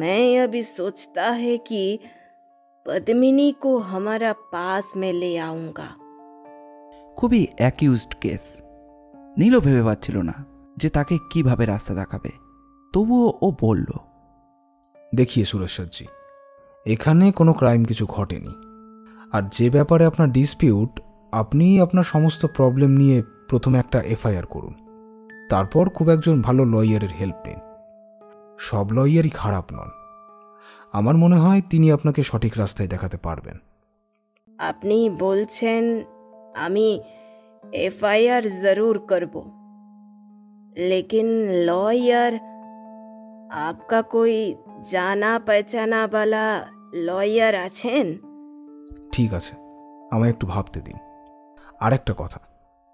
मैं अभी सोचता है कि पद्मिनी को हमारा पास में ले आऊंगा। খুবই অ্যাকিউজড কেস। নীলও ভেবে পাচ্ছিল না যে তাকে কিভাবে রাস্তা দেখাবে। তবুও ও বলল, দেখিয়ে সুরেশ্বরজি, এখানে কোনো ক্রাইম কিছু ঘটেনি। আর যে ব্যাপারে আপনার ডিসপিউট, আপনি আপনার সমস্ত প্রবলেম নিয়ে প্রথমে একটা এফআইআর করুন, তারপর খুব একজন ভালো লয়ারের হেল্প নিন। সব লয়ারই খারাপ নন। আমার মনে হয় তিনি আপনাকে সঠিক রাস্তায় দেখাতে পারবেন। আপনি বলছেন আমি এফআইআর জরুর করব, लेकिन लॉयर आपका कोई जाना पहचाना वाला लॉयर আছেন? ঠিক আছে, আমায় একটু ভাবতে দিন। আর একটা কথা,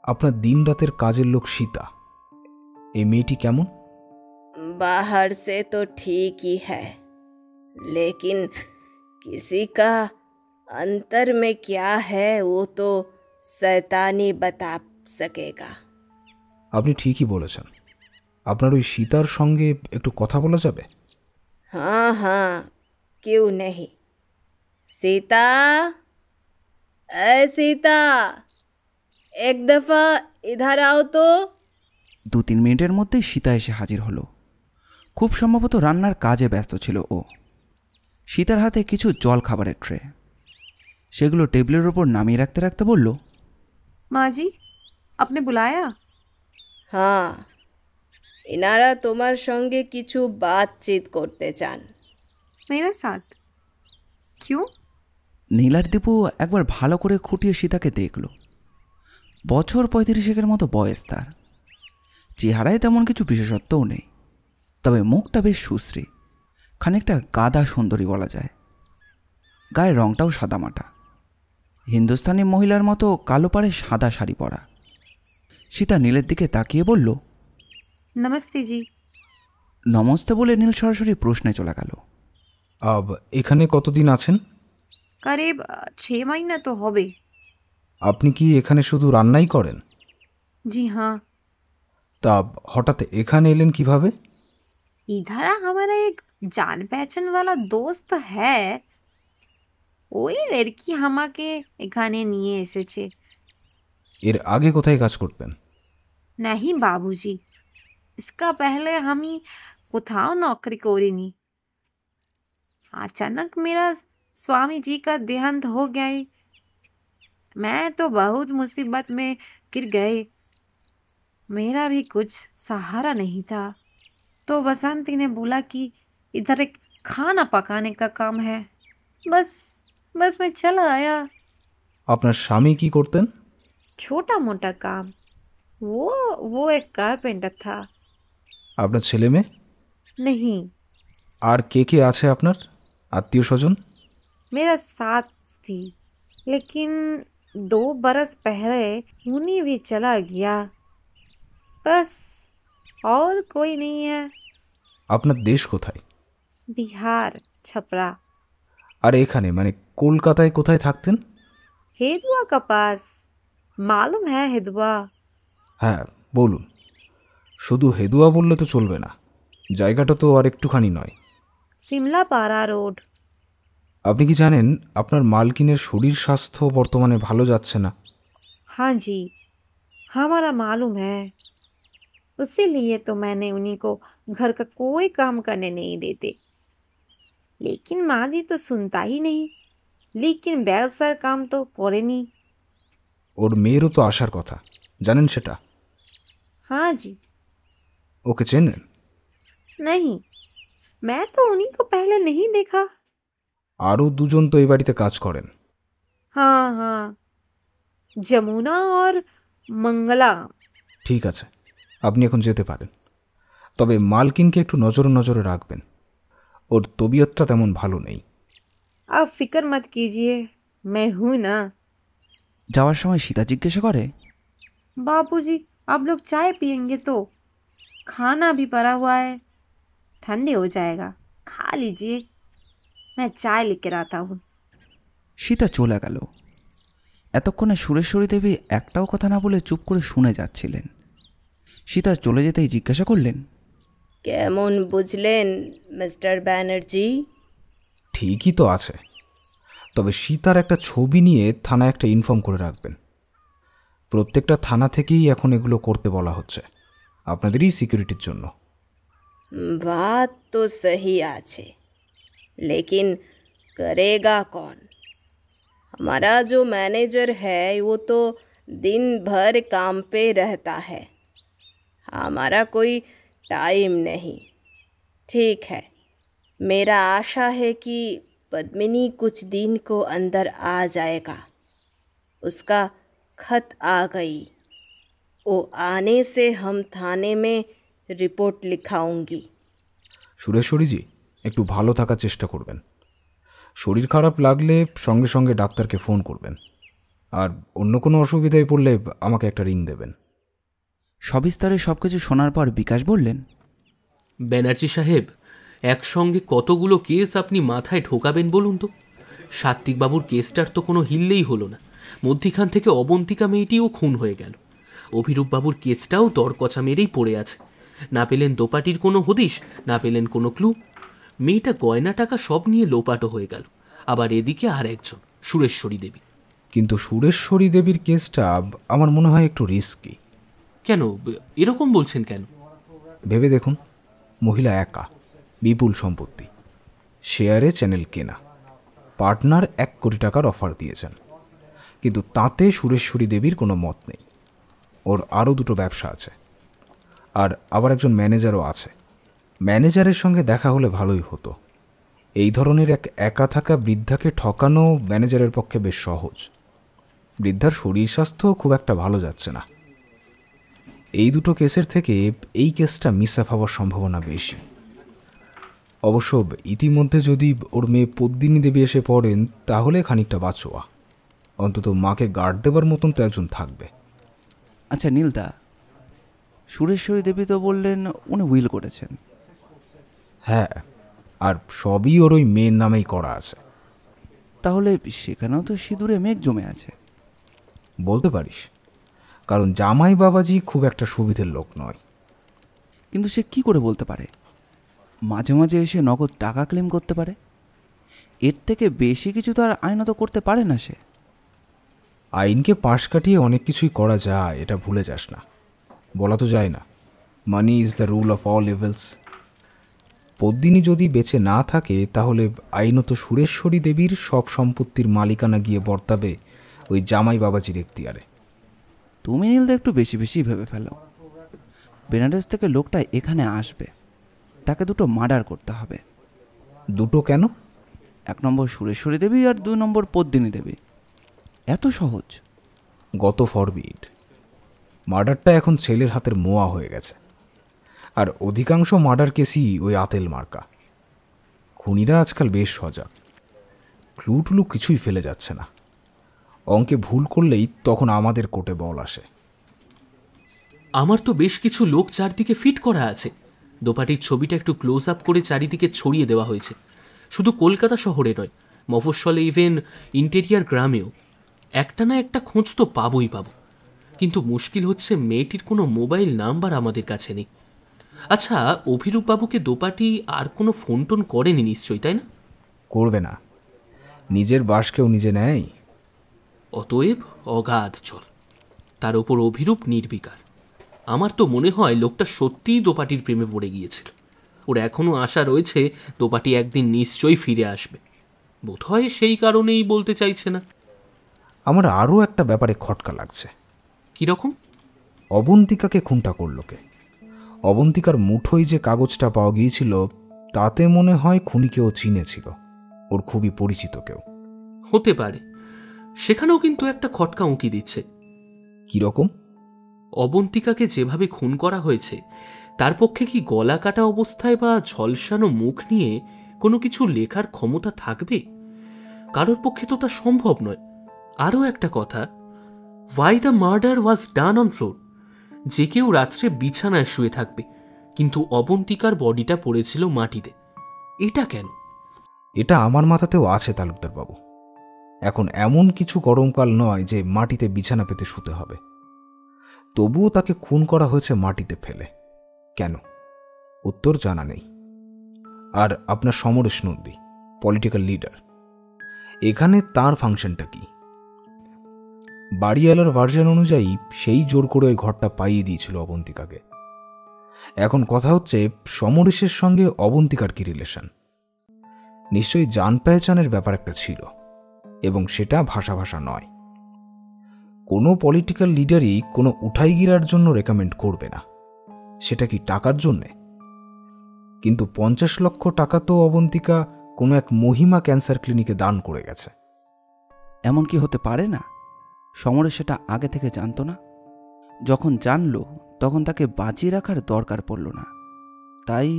আপনার দিন রাতের কাজের লোক সীতা, এই মেয়েটি কেমন? बाहर से तो ठीक ही है, लेकिन किसी का अंतर में क्या है वो तो शैतानी बता सकेगा। আপনি ঠিকই বলেছেন। আপনার ওই সীতার সঙ্গে একটু কথা বলা যাবে? हाँ हाँ, क्यों नहीं। सीता, ए सीता, एक दफा इधर आओ तो। 2-3 মিনিটের মধ্যেই সীতা এসে হাজির হলো। খুব সম্ভবত রান্নার কাজে ব্যস্ত ছিল ও। সীতার হাতে কিছু জল খাবারের ট্রে, সেগুলো টেবিলের ওপর নামিয়ে রাখতে রাখতে বলল, माँ जी, आपने बुलाया? हाँ, इनारा তোমার সঙ্গে কিছু বাতচিত করতে চান। मेरे साथ? क्यों? নীলার দীপু একবার ভালো করে খুঁটিয়ে সীতাকে দেখল। বছর 35-এর মতো বয়স তার। চেহারায় তেমন কিছু বিশেষত্বও নেই, তবে মুখটা বেশ সুশ্রী, খানিকটা গাদা সুন্দরী বলা যায়। গায়ের রংটাও সাদামাটা, হিন্দুস্তানি মহিলার মতো কালো পাড়ে সাদা শাড়ি পরা। সীতা নীলের দিকে তাকিয়ে বলল, नमस्ते जी। নমস্তে বলে নীল সরাসরি প্রশ্নে চলে গেল, এখানে কতদিন আছেন? करीब 6 महीना तो होबे। আপনি কি এখানে শুধু রান্নাই করেন? जी हाँ। তা হঠাৎ এখানে এলেন কিভাবে? इधर हमारा एक जान पहचान वाला दोस्त है, ওই লড়কি আমাকে এখানে নিয়ে এসেছে। এর আগে কোথায় কাজ করতেন? नहीं बाबूजी, इसका पहले हमी कोথাও नौकरी करिनी। अचानक मेरा स्वामी जी का देहांत हो गया। मैं तो बहुत मुसीबत में गिर गए। मेरा भी कुछ सहारा नहीं था, तो बसंती ने बोला कि इधर एक खाना पकाने का काम है। बस बस मैं चला आया। আপনার স্বামী কি করতেন? छोटा मोटा काम। वो एक कारपेंटर था। আপনার ছেলে মেয়ে? नहीं, আর কে কে আছে আপনার আত্মীয় স্বজন? मेरा साथ थी, लेकिन 2 बरस पहले उन्हीं भी चला गया। बस और कोई नहीं है। আপনার দেশ কোথায়? बिहार, छपरा। আর এখানে মানে কলকাতায় কোথায় থাকতেন? हेदुआ का पास। मालूम है हेदुआ? হ্যাঁ বলুন। শুধু হেদুয়া বললে তো চলবে না, জায়গাটা তো আর একটুখানি নয়। सिमला पारा रोड। আপনি কি জানেন আপনার মালকিনের শরীর স্বাস্থ্য বর্তমানে ভালো যাচ্ছে না? हाँ जी, हमारा मालूम है। इसीलिए तो मैंने उन्हीं को घर का कोई काम करने नहीं देते। लेकिन माँ जी तो सुनता ही नहीं। लेकिन बेअसर काम तो करे नहीं। ওর মেয়েরও তো আসার কথা, জানেন সেটা? हाँ जी। ওকে চেনেন? नहीं, मैं तो उन्हीं को पहले नहीं देखा। আরও দুজন তো এই বাড়িতে কাজ করেন। हाँ हाँ, যমুনা और मंगला। ঠিক আছে, আপনি এখন যেতে পারেন। তবে মালকিনকে একটু নজরে রাখবেন, ওর তবিয়তটা তেমন ভালো নেই। आप फिक्र मत कीजिए, मैं हूँ ना। যাওয়ার সময় সীতা জিজ্ঞাসা করে, बापूजी, आप लोग चाय पियेंगे तो खाना भी पड़ा हुआ है, ठंडे हो जाएगा, खा लीजिए। मैं चाय लेकर आता हूँ। সীতা চলে গেল। এতক্ষণে সুরেশ্বরী দেবী একটাও কথা না বলে চুপ করে শুনে যাচ্ছিলেন। সীতা চলে যেতেই জিজ্ঞাসা করলেন, কেমন বুঝলেন মিস্টার ব্যানার্জি? ঠিকই তো আছে, তবে সীতার একটা ছবি নিয়ে থানায় একটা ইনফর্ম করে রাখবেন। প্রত্যেকটা থানা থেকেই এখন এগুলো করতে বলা হচ্ছে, আপনাদেরই সিকিউরিটির জন্য। बात तो सही আছে, लेकिन करेगा कौन? हमारा जो मैनेजर है वो तो दिन भर काम पे रहता है, हमारा कोई टाइम नहीं। ठीक है, मेरा आशा है कि पद्मिनी कुछ दिन को अंदर आ जाएगा। उसका खत आ गई, वो आने से हम थाने में रिपोर्ट लिखाऊंगी। সুরেশ্বরীজি, একটু ভালো থাকার চেষ্টা করবেন। শরীর খারাপ লাগলে সঙ্গে সঙ্গে ডাক্তারকে ফোন করবেন, আর অন্য কোনো অসুবিধায় পড়লে আমাকে একটা রিং দেবেন। সবিস্তারে সব কিছু শোনার পর বিকাশ বললেন, ব্যানার্জি সাহেব, একসঙ্গে কতগুলো কেস আপনি মাথায় ঢোকাবেন বলুন তো? সাত্বিকবাবুর কেসটার তো কোনো হিললেই হলো না, মধ্যিখান থেকে অবন্তিকা মেয়েটিও খুন হয়ে গেল। অভিরূপবাবুর কেসটাও দরকচা মেরেই পড়ে আছে। না পেলেন দোপাটির কোনো হদিশ, না পেলেন কোনো ক্লু। মেয়েটা গয়না টাকা সব নিয়ে লোপাটো হয়ে গেল। আবার এদিকে আর একজন, সুরেশ্বরী দেবী। কিন্তু সুরেশ্বরী দেবীর কেসটা আমার মনে হয় একটু রিস্কি। কেন এরকম বলছেন কেন? ভেবে দেখুন, মহিলা একা, বিপুল সম্পত্তি, শেয়ারে চ্যানেল কেনা, পার্টনার 1 কোটি টাকার অফার দিয়েছেন, কিন্তু তাতে সুরেশ্বরী দেবীর কোনো মত নেই। ওর আরও 2টো ব্যবসা আছে, আর আবার একজন ম্যানেজারও আছে। ম্যানেজারের সঙ্গে দেখা হলে ভালোই হতো। এই ধরনের এক একা থাকা বৃদ্ধাকে ঠকানো ম্যানেজারের পক্ষে বেশ সহজ। বৃদ্ধার শরীর স্বাস্থ্য খুব একটা ভালো যাচ্ছে না। এই 2টো কেসের থেকে এই কেসটা মিস আপ হওয়ার সম্ভাবনা বেশি। অবশ্য ইতিমধ্যে যদি ওর মেয়ে পদ্মিনী দেবী এসে পড়েন তাহলে খানিকটা বাঁচোয়া, অন্তত মাকে গার্ড দেবার মতন তো একজন থাকবে। আচ্ছা নীলদা, সুরেশ্বরী দেবী তো বললেন উনি উইল করেছেন। হ্যাঁ, আর সবই ওর ওই মেয়ের নামেই করা আছে। তাহলে সেখানেও তো সিঁদুরে মেঘ জমে আছে। বলতে পারিস, কারণ জামাই বাবাজি খুব একটা সুবিধের লোক নয়। কিন্তু সে কি করে বলতে পারে? মাঝে মাঝে এসে নগদ টাকা ক্লেম করতে পারে, এর থেকে বেশি কিছু তো আর আইনত করতে পারে না সে। আইনকে পাশ কাটিয়ে অনেক কিছুই করা যায়, এটা ভুলে যাস না। বলা তো যায় না, money is the rule of all evils. Padmini যদি বেঁচে না থাকে তাহলে আইনত সুরেশ্বরী দেবীর সব সম্পত্তির মালিকানা গিয়ে বর্তাবে ওই জামাই বাবাজির এখতিয়ারে। তুমি নীলদা একটু বেশি বেশি ভেবে ফেলো। বেনারস থেকে লোকটা এখানে আসবে, তাকে দুটো মার্ডার করতে হবে। দুটো কেন? 1 নম্বর সুরেশ্বরী দেবী আর 2 নম্বর পদ্মিনী দেবী। এত সহজ? গত ফরবিড, মার্ডারটা এখন ছেলের হাতের মোয়া হয়ে গেছে। আর অধিকাংশ মার্ডার কেসই ওই আতেল মার্কা। খুনিরা আজকাল বেশ সজাগ, ক্লু টুলু কিছুই ফেলে যাচ্ছে না। অঙ্কে ভুল করলেই তখন আমাদের কোর্টে বল আসে। আমার তো বেশ কিছু লোক চারদিকে ফিট করা আছে। দোপাটির ছবিটা একটু ক্লোজ আপ করে চারিদিকে ছড়িয়ে দেওয়া হয়েছে। শুধু কলকাতা শহরে নয়, মফস্বলে, ইভেন ইন্টেরিয়ার গ্রামেও। একটা না একটা খোঁজ তো পাবোই পাবো। কিন্তু মুশকিল হচ্ছে মেয়েটির কোনো মোবাইল নাম্বার আমাদের কাছে নেই। আচ্ছা, অভিরূপ বাবুকে দোপাটি আর কোনো ফোন টোন করেনি নিশ্চয়ই, তাই না? করবে না, নিজের বাস কেউ নিজে নেয়। অতএব অগাধ জল, তার ওপর অভিরূপ নির্বিকার। আমার তো মনে হয় লোকটা সত্যিই দোপাটির প্রেমে পড়ে গিয়েছিল। ওর এখনও আশা রয়েছে দোপাটি একদিন নিশ্চয়ই ফিরে আসবে। বোধহয় সেই কারণেই বলতে চাইছে না। আমার আরও একটা ব্যাপারে খটকা লাগছে। কীরকম? অবন্তিকাকে খুনটা করল কে? অবন্তিকার মুঠোয় যে কাগজটা পাওয়া গিয়েছিল তাতে মনে হয় খুনিকেও চিনেছিল, ওর খুবই পরিচিত কেউ। হতে পারে। সেখানেও কিন্তু একটা খটকা উঁকি দিচ্ছে। কীরকম? অবন্তিকাকে যেভাবে খুন করা হয়েছে তার পক্ষে কি গলা কাটা অবস্থায় বা ঝলসানো মুখ নিয়ে কোনো কিছু লেখার ক্ষমতা থাকবে? কারোর পক্ষে তো তা সম্ভব নয়। আরও একটা কথা, why the murder was done on floor? যে কেউ রাত্রে বিছানায় শুয়ে থাকবে, কিন্তু অবন্তিকার বডিটা পড়েছিল মাটিতে। এটা কেন? এটা আমার মাথাতেও আছে তালুকদার বাবু। এখন এমন কিছু গরমকাল নয় যে মাটিতে বিছানা পেতে শুতে হবে। তবুও তাকে খুন করা হয়েছে মাটিতে ফেলে। কেন? উত্তর জানা নেই। আর আপনার সমরেশ নন্দী, পলিটিক্যাল লিডার, এখানে তার ফাংশনটা কি? বাড়িওয়ালার ভার্জন অনুযায়ী সেই জোর করে ওই ঘরটা পাইয়ে দিয়েছিল অবন্তিকাকে। এখন কথা হচ্ছে সমরেশের সঙ্গে অবন্তিকার কি রিলেশন? নিশ্চয়ই জান পেহচানের ব্যাপার একটা ছিল, এবং সেটা ভাষা ভাষা নয়। কোনো পলিটিক্যাল লিডারই কোনো উঠাইগিরার জন্য রেকমেন্ড করবে না, সেটা কি টাকার জন্যে? কিন্তু 50 লক্ষ টাকা তো অবন্তিকা কোনো এক মহিমা ক্যান্সার ক্লিনিকে দান করে গেছে। এমন কি হতে পারে না? সমরেশ সেটা আগে থেকে জানতো না? যখন জানলো তখন তাকে বাঁচিয়ে রাখার দরকার পড়ল না, তাই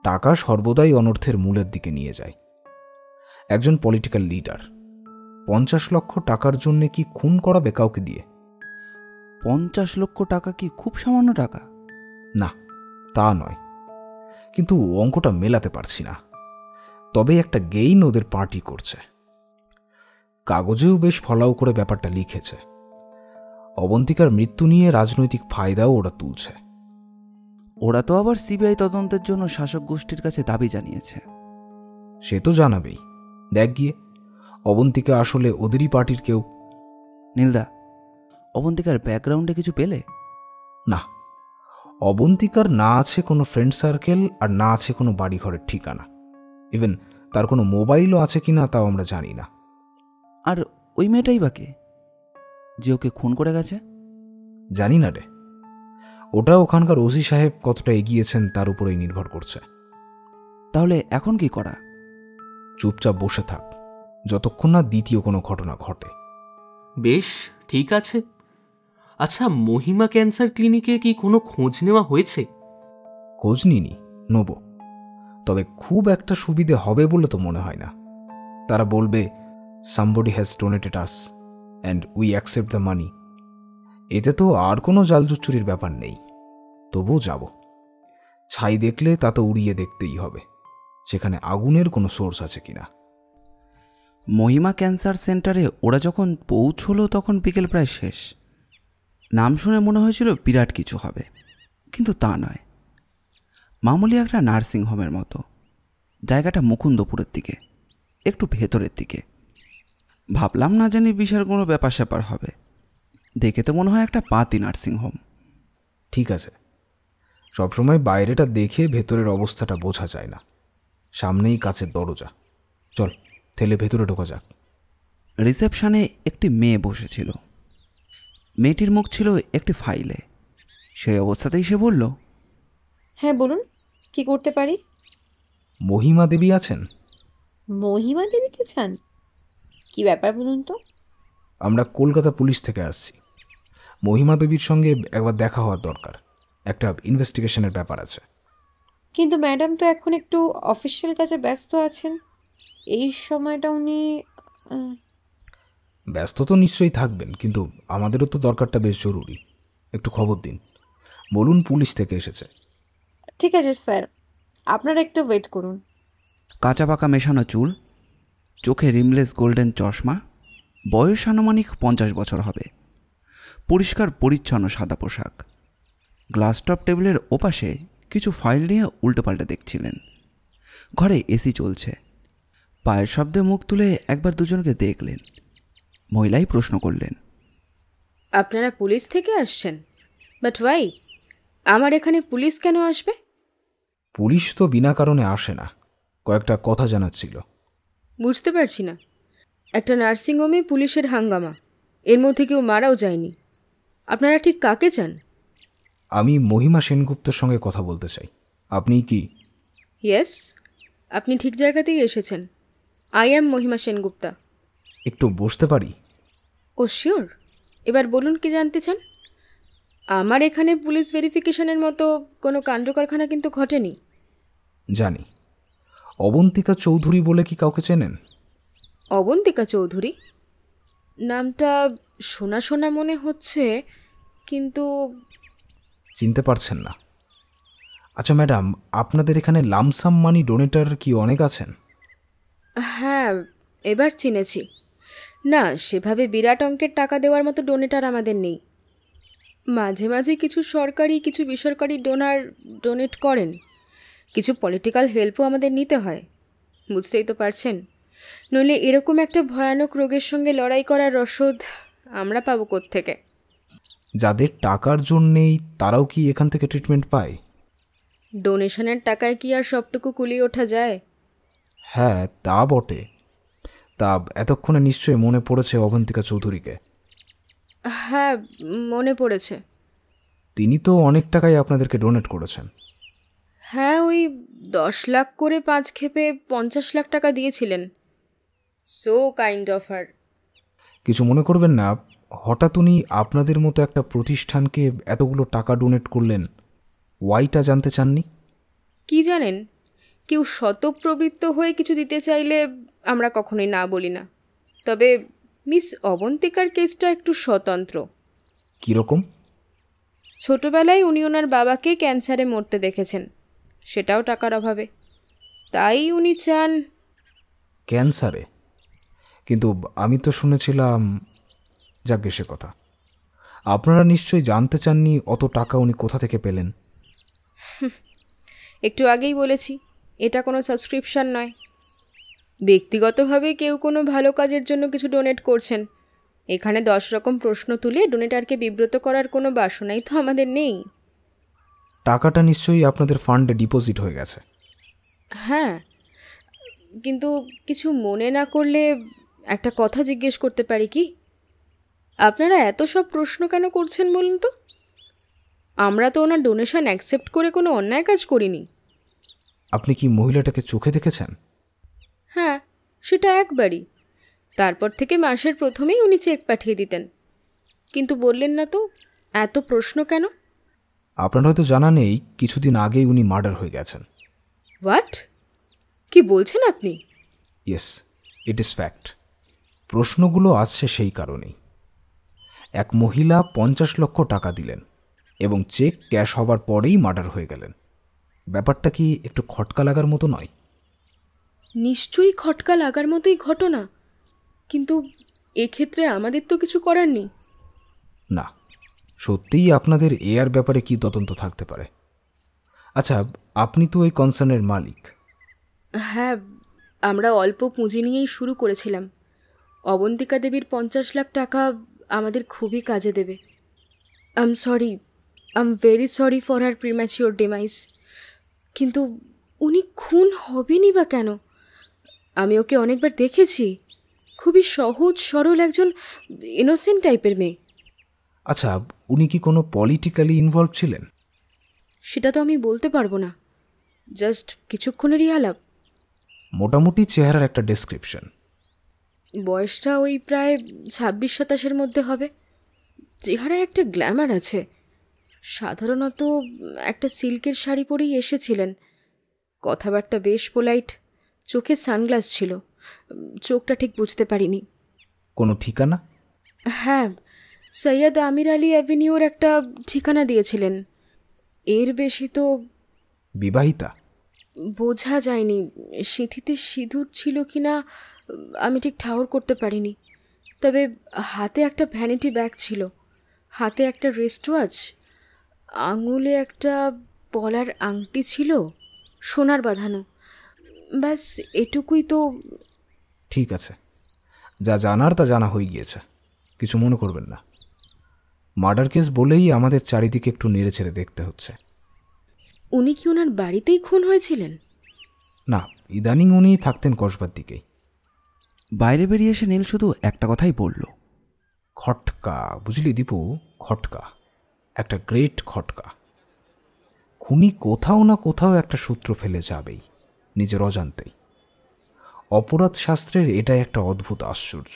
টাকা সর্বদাই অনর্থের মূলের দিকে নিয়ে যায়। একজন পলিটিক্যাল লিডার 50 লক্ষ টাকার জন্য কি খুন করাবে কাউকে দিয়ে? 50 লক্ষ টাকা কি খুব সামান্য টাকা? না, তা নয়, কিন্তু অঙ্কটা মেলাতে পারছি না। তবে একটা গেইন ওদের পার্টি করছে। কাগজেও বেশ ফলাও করে ব্যাপারটা লিখেছে। অবন্তিকার মৃত্যু নিয়ে রাজনৈতিক ফায়দাও ওরা তুলছে। ওরা তো আবার সিবিআই তদন্তের জন্য শাসক গোষ্ঠীর কাছে দাবি জানিয়েছে। সে তো জানাবেই। দেখ গিয়ে, অবন্তিকা আসলে ওদেরই পার্টির কেউ। নীলদা, অবন্তিকার ব্যাকগ্রাউন্ডে কিছু পেলে? না, অবন্তিকার না আছে কোনো ফ্রেন্ড সার্কেল, আর না আছে কোনো বাড়িঘরের ঠিকানা। ইভেন তার কোনো মোবাইলও আছে কিনা তাও আমরা জানি না। আর ওই মেয়েটাই বাকে যে ওকে খুন করে গেছে? জানি না রে, ওটা ওখানকার ওসি সাহেব কতটা এগিয়েছেন তার উপরেই নির্ভর করছে। তাহলে এখন কি করা? চুপচাপ বসে থাক যতক্ষণ না দ্বিতীয় কোনো ঘটনা ঘটে। বেশ, ঠিক আছে। আচ্ছা, মহিমা ক্যান্সার ক্লিনিকে কি কোনো খোঁজ নেওয়া হয়েছে? খোঁজ নিনি, নেব। তবে খুব একটা সুবিধে হবে বলে তো মনে হয় না। তারা বলবে somebody has donated us and we accept the money। এতে তো আর কোনো জালজুচ্চুরির ব্যাপার নেই। তবুও যাব। ছাই দেখলে তা তো উড়িয়ে দেখতেই হবে সেখানে আগুনের কোনো সোর্স আছে কিনা। মহিমা ক্যান্সার সেন্টারে ওরা যখন পৌঁছলো তখন বিকেল প্রায় শেষ। নাম শুনে মনে হয়েছিল বিরাট কিছু হবে, কিন্তু তা নয়। মামুলি একটা নার্সিং হোমের মতো। জায়গাটা মুকুন্দপুরের দিকে, একটু ভেতরের দিকে। ভাবলাম না জানি বিশাল কোনো ব্যাপার স্যাপার হবে। দেখে তো মনে হয় একটা পাতি নার্সিং হোম। ঠিক আছে, সবসময় বাইরেটা দেখে ভেতরের অবস্থাটা বোঝা যায় না। সামনেই কাছের দরজা, চল ঠেলে ভেতরে ঢোকা যাক। রিসেপশনে একটি মেয়ে বসেছিল। মেয়েটির মুখ ছিল একটি ফাইলে। সেই অবস্থাতেই সে বলল, হ্যাঁ বলুন, কি করতে পারি? মহিমা দেবী আছেন? মহিমা দেবীকে চান? কি ব্যাপার বলুন তো? আমরা কলকাতা পুলিশ থেকে আসছি। মহিমা দেবীর সঙ্গে একবার দেখা হওয়ার দরকার, একটা ইনভেস্টিগেশনের ব্যাপার আছে। কিন্তু ম্যাডাম তো এখন একটু অফিসিয়াল কাজে ব্যস্ত আছেন, এই সময়টা উনি ব্যস্ত তো নিশ্চয়ই থাকবেন, কিন্তু আমাদেরও তো দরকারটা বেশ জরুরি। একটু খবর দিন। বলুন পুলিশ থেকে এসেছে। ঠিক আছে স্যার, আপনারা একটু ওয়েট করুন। কাঁচা পাকা মেশানো চুল, চোখে রিমলেস গোল্ডেন চশমা, বয়স আনুমানিক 50 বছর হবে, পরিষ্কার পরিচ্ছন্ন সাদা পোশাক, গ্লাস টপ টেবিলের ওপাশে কিছু ফাইল নিয়ে উল্টোপাল্টা দেখছিলেন। ঘরে এসি চলছে। পায়ের শব্দে মুখ তুলে একবার দুজনকে দেখলেন। মহিলাই প্রশ্ন করলেন, আপনারা পুলিশ থেকে আসছেন? But why? আমার এখানে পুলিশ কেন আসবে? পুলিশ তো বিনা কারণে আসে না, কয়েকটা কথা জানার ছিল। বুঝতে পারছি না। একটা নার্সিংহোমে পুলিশের হাঙ্গামা, এর মধ্যে কেউ মারাও যায়নি। আপনারা ঠিক কাকে চান? আমি মহিমা সেনগুপ্তর সঙ্গে কথা বলতে চাই। আপনি কি? ইয়েস, আপনি ঠিক জায়গাতেই এসেছেন। আই অ্যাম মহিমা সেনগুপ্তা। একটু বসতে পারি? ও শিওর। এবার বলুন কি জানতে চান। আমার এখানে পুলিশ ভেরিফিকেশনের মতো কোনো কাণ্ডকারখানা কিন্তু ঘটেনি। জানি। অবন্তিকা চৌধুরী বলে কি কাউকে চেনেন? অবন্তিকা চৌধুরী নামটা শোনা শোনা মনে হচ্ছে, কিন্তু চিনতে পারছেন না? আচ্ছা ম্যাডাম, আপনাদের এখানে লামসাম মানি ডোনেটর কি অনেক আছেন? হ্যাঁ, এবার চিনেছি। না, সেভাবে বিরাট অঙ্কের টাকা দেওয়ার মতো ডোনেটার আমাদের নেই। মাঝে মাঝে কিছু সরকারি কিছু বেসরকারি ডোনেট করেন। কিছু পলিটিক্যাল হেল্পও আমাদের নিতে হয়, বুঝতেই তো পারছেন। নইলে এরকম একটা ভয়ানক রোগের সঙ্গে লড়াই করার রসদ আমরা পাবো কোত্থেকে? যাদের টাকার জোর নেই তারাও কি এখান থেকে ট্রিটমেন্ট পায়? ডোনেশনের টাকায় কি আর সবটুকু কুলিয়ে ওঠা যায়? হ্যাঁ তা বটে। তা এতক্ষণে নিশ্চয়ই মনে পড়েছে অবন্তিকা চৌধুরীকে? হ্যাঁ, মনে পড়েছে। তিনি তো অনেক টাকাই আপনাদেরকে ডোনেট করেছেন। হ্যাঁ, ওই 10 লাখ করে 5 ক্ষেপে 50 লাখ টাকা দিয়েছিলেন। So kind of her. কিছু মনে করবেন না, হঠাৎ উনি আপনাদের মতো একটা প্রতিষ্ঠানকে এতগুলো টাকা ডোনেট করলেন, ওয়াইটা জানতে চাননি? কি জানেন, কেউ শতপ্রবৃত্ত হয়ে কিছু দিতে চাইলে আমরা কখনোই না বলি না। তবে মিস অবন্তিকার কেসটা একটু স্বতন্ত্র। কীরকম? ছোটবেলায় উনি ওনার বাবাকে ক্যান্সারে মরতে দেখেছেন, সেটাও টাকার অভাবে। তাই উনি চান। ক্যান্সারে? কিন্তু আমি তো শুনেছিলাম। যাকে সে কথা, আপনারা নিশ্চয়ই জানতে চাননি অত টাকা উনি কোথা থেকে পেলেন? একটু আগেই বলেছি, এটা কোনো সাবস্ক্রিপশন নয়। ব্যক্তিগতভাবে কেউ কোনো ভালো কাজের জন্য কিছু ডোনেট করছেন। এখানে 10 রকম প্রশ্ন তুলে ডোনেটারকে বিব্রত করার কোনো বাসনাই তো আমাদের নেই। টাকাটা নিশ্চয়ই আপনাদের ফান্ডে ডিপোজিট হয়ে গেছে। হ্যাঁ, কিন্তু কিছু মনে না করলে একটা কথা জিজ্ঞেস করতে পারি কি? আপনারা এত সব প্রশ্ন কেন করছেন বলুন তো? আমরা তো ওনার ডোনেশন অ্যাকসেপ্ট করে কোনো অন্যায় কাজ করিনি। আপনি কি মহিলাটাকে চোখে দেখেছেন? হ্যাঁ, সেটা একবারই। তারপর থেকে মাসের প্রথমেই উনি চেক পাঠিয়ে দিতেন। কিন্তু বললেন না তো, এত প্রশ্ন কেন? আপনার হয়তো জানা নেই, কিছুদিন আগেই উনি মার্ডার হয়ে গেছেন। হোয়াট? কি বলছেন আপনি? Yes, it is fact. প্রশ্নগুলো আসছে সেই কারণেই। এক মহিলা 50 লক্ষ টাকা দিলেন এবং চেক ক্যাশ হবার পরেই মার্ডার হয়ে গেলেন। ব্যাপারটা কি একটু খটকা লাগার মতো নয়? নিশ্চয়ই খটকা লাগার মতোই ঘটনা, কিন্তু এক্ষেত্রে আমাদের তো কিছু করার নেই। না, সত্যিই আপনাদের এর ব্যাপারে কি তদন্ত থাকতে পারে? আচ্ছা, আপনি তো ওই কনসার্নের মালিক। হ্যাঁ, আমরা অল্প পুঁজি নিয়েই শুরু করেছিলাম। অবন্তিকা দেবীর 50 লাখ টাকা আমাদের খুবই কাজে দেবে। I am very sorry for her premature demise. কিন্তু উনি খুন হবেনই বা কেন? আমি ওকে অনেকবার দেখেছি, খুবই সহজ সরল একজন ইনোসেন্ট টাইপের মেয়ে। আচ্ছা, উনি কি কোনো পলিটিক্যালি ইনভলভ ছিলেন? সেটা তো আমি বলতে পারবো না, জাস্ট কিছুক্ষণেরই আলাপ। মোটামুটি চেহারার একটা ডেসক্রিপশন। বয়সটা ওই প্রায় 26-27 মধ্যে হবে। চেহারায় একটা গ্ল্যামার আছে। সাধারণত একটা সিল্কের শাড়ি পরেই এসেছিলেন। কথাবার্তা বেশ পোলাইট, চোখে সানগ্লাস ছিল, চোখটা ঠিক বুঝতে পারিনি। কোনো ঠিকানা? হ্যাঁ, সৈয়দ আমির আলী অ্যাভিনিউর একটা ঠিকানা দিয়েছিলেন। এর বেশি তো বিবাহিতা? বোঝা যায়নি। সিঁথিতে সিঁদুর ছিল কিনা আমি ঠিক ঠাউর করতে পারিনি। তবে হাতে একটা ভ্যানিটি ব্যাগ ছিল, হাতে একটা রিস্ট ওয়াচ, আঙুলে একটা পলার আংটি ছিল, সোনার বাঁধানো। ব্যাস এটুকুই তো। ঠিক আছে, যা জানার তা জানা হয়ে গিয়েছে, কিছু মনে করবেন না। মার্ডার কেস বলেই আমাদের চারিদিকে একটু নেড়েচেড়ে দেখতে হচ্ছে। উনি কি ওনার বাড়িতেই খুন হয়েছিলেন? না, ইদানিং উনি থাকতেন কসবার দিকেই। বাইরে বেরিয়ে এসে নীল শুধু একটা কথাই বলল, খটকা। বুঝলি দীপু, খটকা, একটা গ্রেট খটকা। খুনি কোথাও না কোথাও একটা সূত্র ফেলে যাবেই, নিজের অজান্তেই। অপরাধ শাস্ত্রের এটাই একটা অদ্ভুত আশ্চর্য।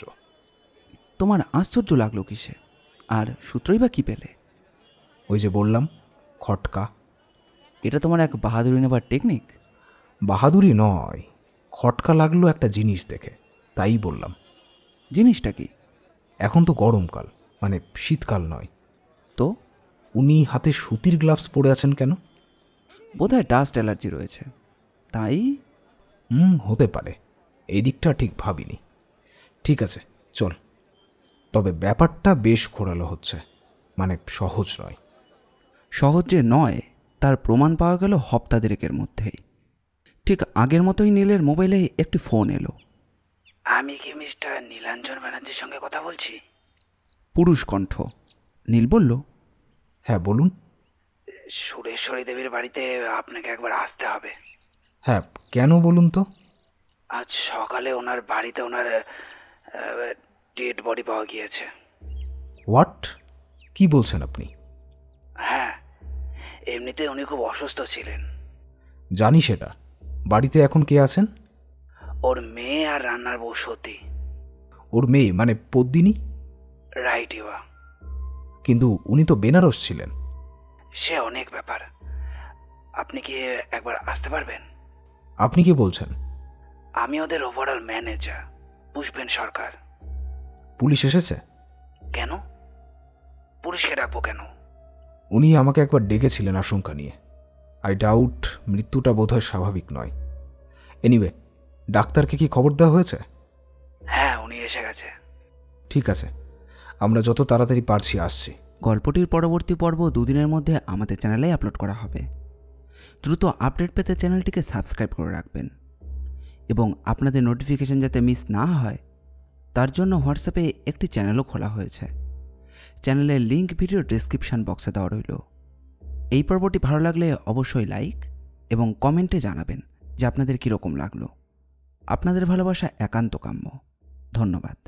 তোমার আশ্চর্য লাগলো কিসে? আর সূত্রই বা কী পেলে? ওই যে বললাম, খটকা। এটা তোমার এক বাহাদুরি নেবার টেকনিক? বাহাদুরি নয়, খটকা লাগলো একটা জিনিস দেখে, তাই বললাম। জিনিসটা কি? এখন তো গরমকাল, মানে শীতকাল নয়। তো উনি হাতে সুতির গ্লাভস পরে আছেন কেন? বোধহয় ডাস্ট অ্যালার্জি রয়েছে, তাই। হতে পারে, এই দিকটা ঠিক ভাবিনি। ঠিক আছে, চল। তবে ব্যাপারটা বেশ ঘোরালো হচ্ছে, মানে সহজ নয়। সহজ যে নয় তার প্রমাণ পাওয়া গেল হপ্তা দেড়েকের মধ্যেই। ঠিক আগের মতোই নীলের মোবাইলে একটি ফোন এলো। আমি কি মিস্টার নীলাঞ্জন ব্যানার্জির সঙ্গে কথা বলছি? পুরুষ কণ্ঠ। নীল বলল, হ্যাঁ বলুন। সুরেশ্বরী দেবীর বাড়িতে আপনাকে একবার আসতে হবে। হ্যাঁ, কেন বলুন তো? আজ সকালে ওনার বাড়িতে ওনার ডেড বডি পাওয়া গিয়েছে। হোয়াট? কি বলছেন আপনি? হ্যাঁ, এমনিতে উনি খুব অসুস্থ ছিলেন। জানি সেটা। বাড়িতে এখন কে আছেন? ওর মেয়ে আর রান্নার বউ সতী। ওর মেয়ে মানে পদ্মিনী? রাইট ইউয়া। কিন্তু উনি তো বেনারস ছিলেন। সে অনেক ব্যাপার। আপনি কি একবার আসতে পারবেন? আপনি কি বলছেন? আমি ওদের ওভারঅল ম্যানেজার, পুষ্পেন সরকার। পুলিশ এসেছে? কেন? পুলিশকে ডাকবো কেন? উনি আমাকে একবার ডেকেছিলেন আশঙ্কা নিয়ে। আই ডাউট মৃত্যুটা বোধহয় স্বাভাবিক নয়। এনিওয়ে, ডাক্তারকে কি খবর দেওয়া হয়েছে? হ্যাঁ, উনি এসে গেছে। ঠিক আছে, আমরা যত তাড়াতাড়ি পারছি আসছি। গল্পটির পরবর্তী পর্ব 2 দিনের মধ্যে আমাদের চ্যানেলে আপলোড করা হবে। দ্রুত আপডেট পেতে চ্যানেলটিকে সাবস্ক্রাইব করে রাখবেন এবং আপনাদের নোটিফিকেশন যাতে মিস না হয় তার জন্য হোয়াটসঅ্যাপে একটি চ্যানেলও খোলা হয়েছে। চ্যানেলের লিঙ্ক ভিডিও ডেসক্রিপশন বক্সে দেওয়া রইল। এই পর্বটি ভালো লাগলে অবশ্যই লাইক এবং কমেন্টে জানাবেন যে আপনাদের কীরকম লাগলো। আপনাদের ভালোবাসা একান্ত কাম্য। ধন্যবাদ।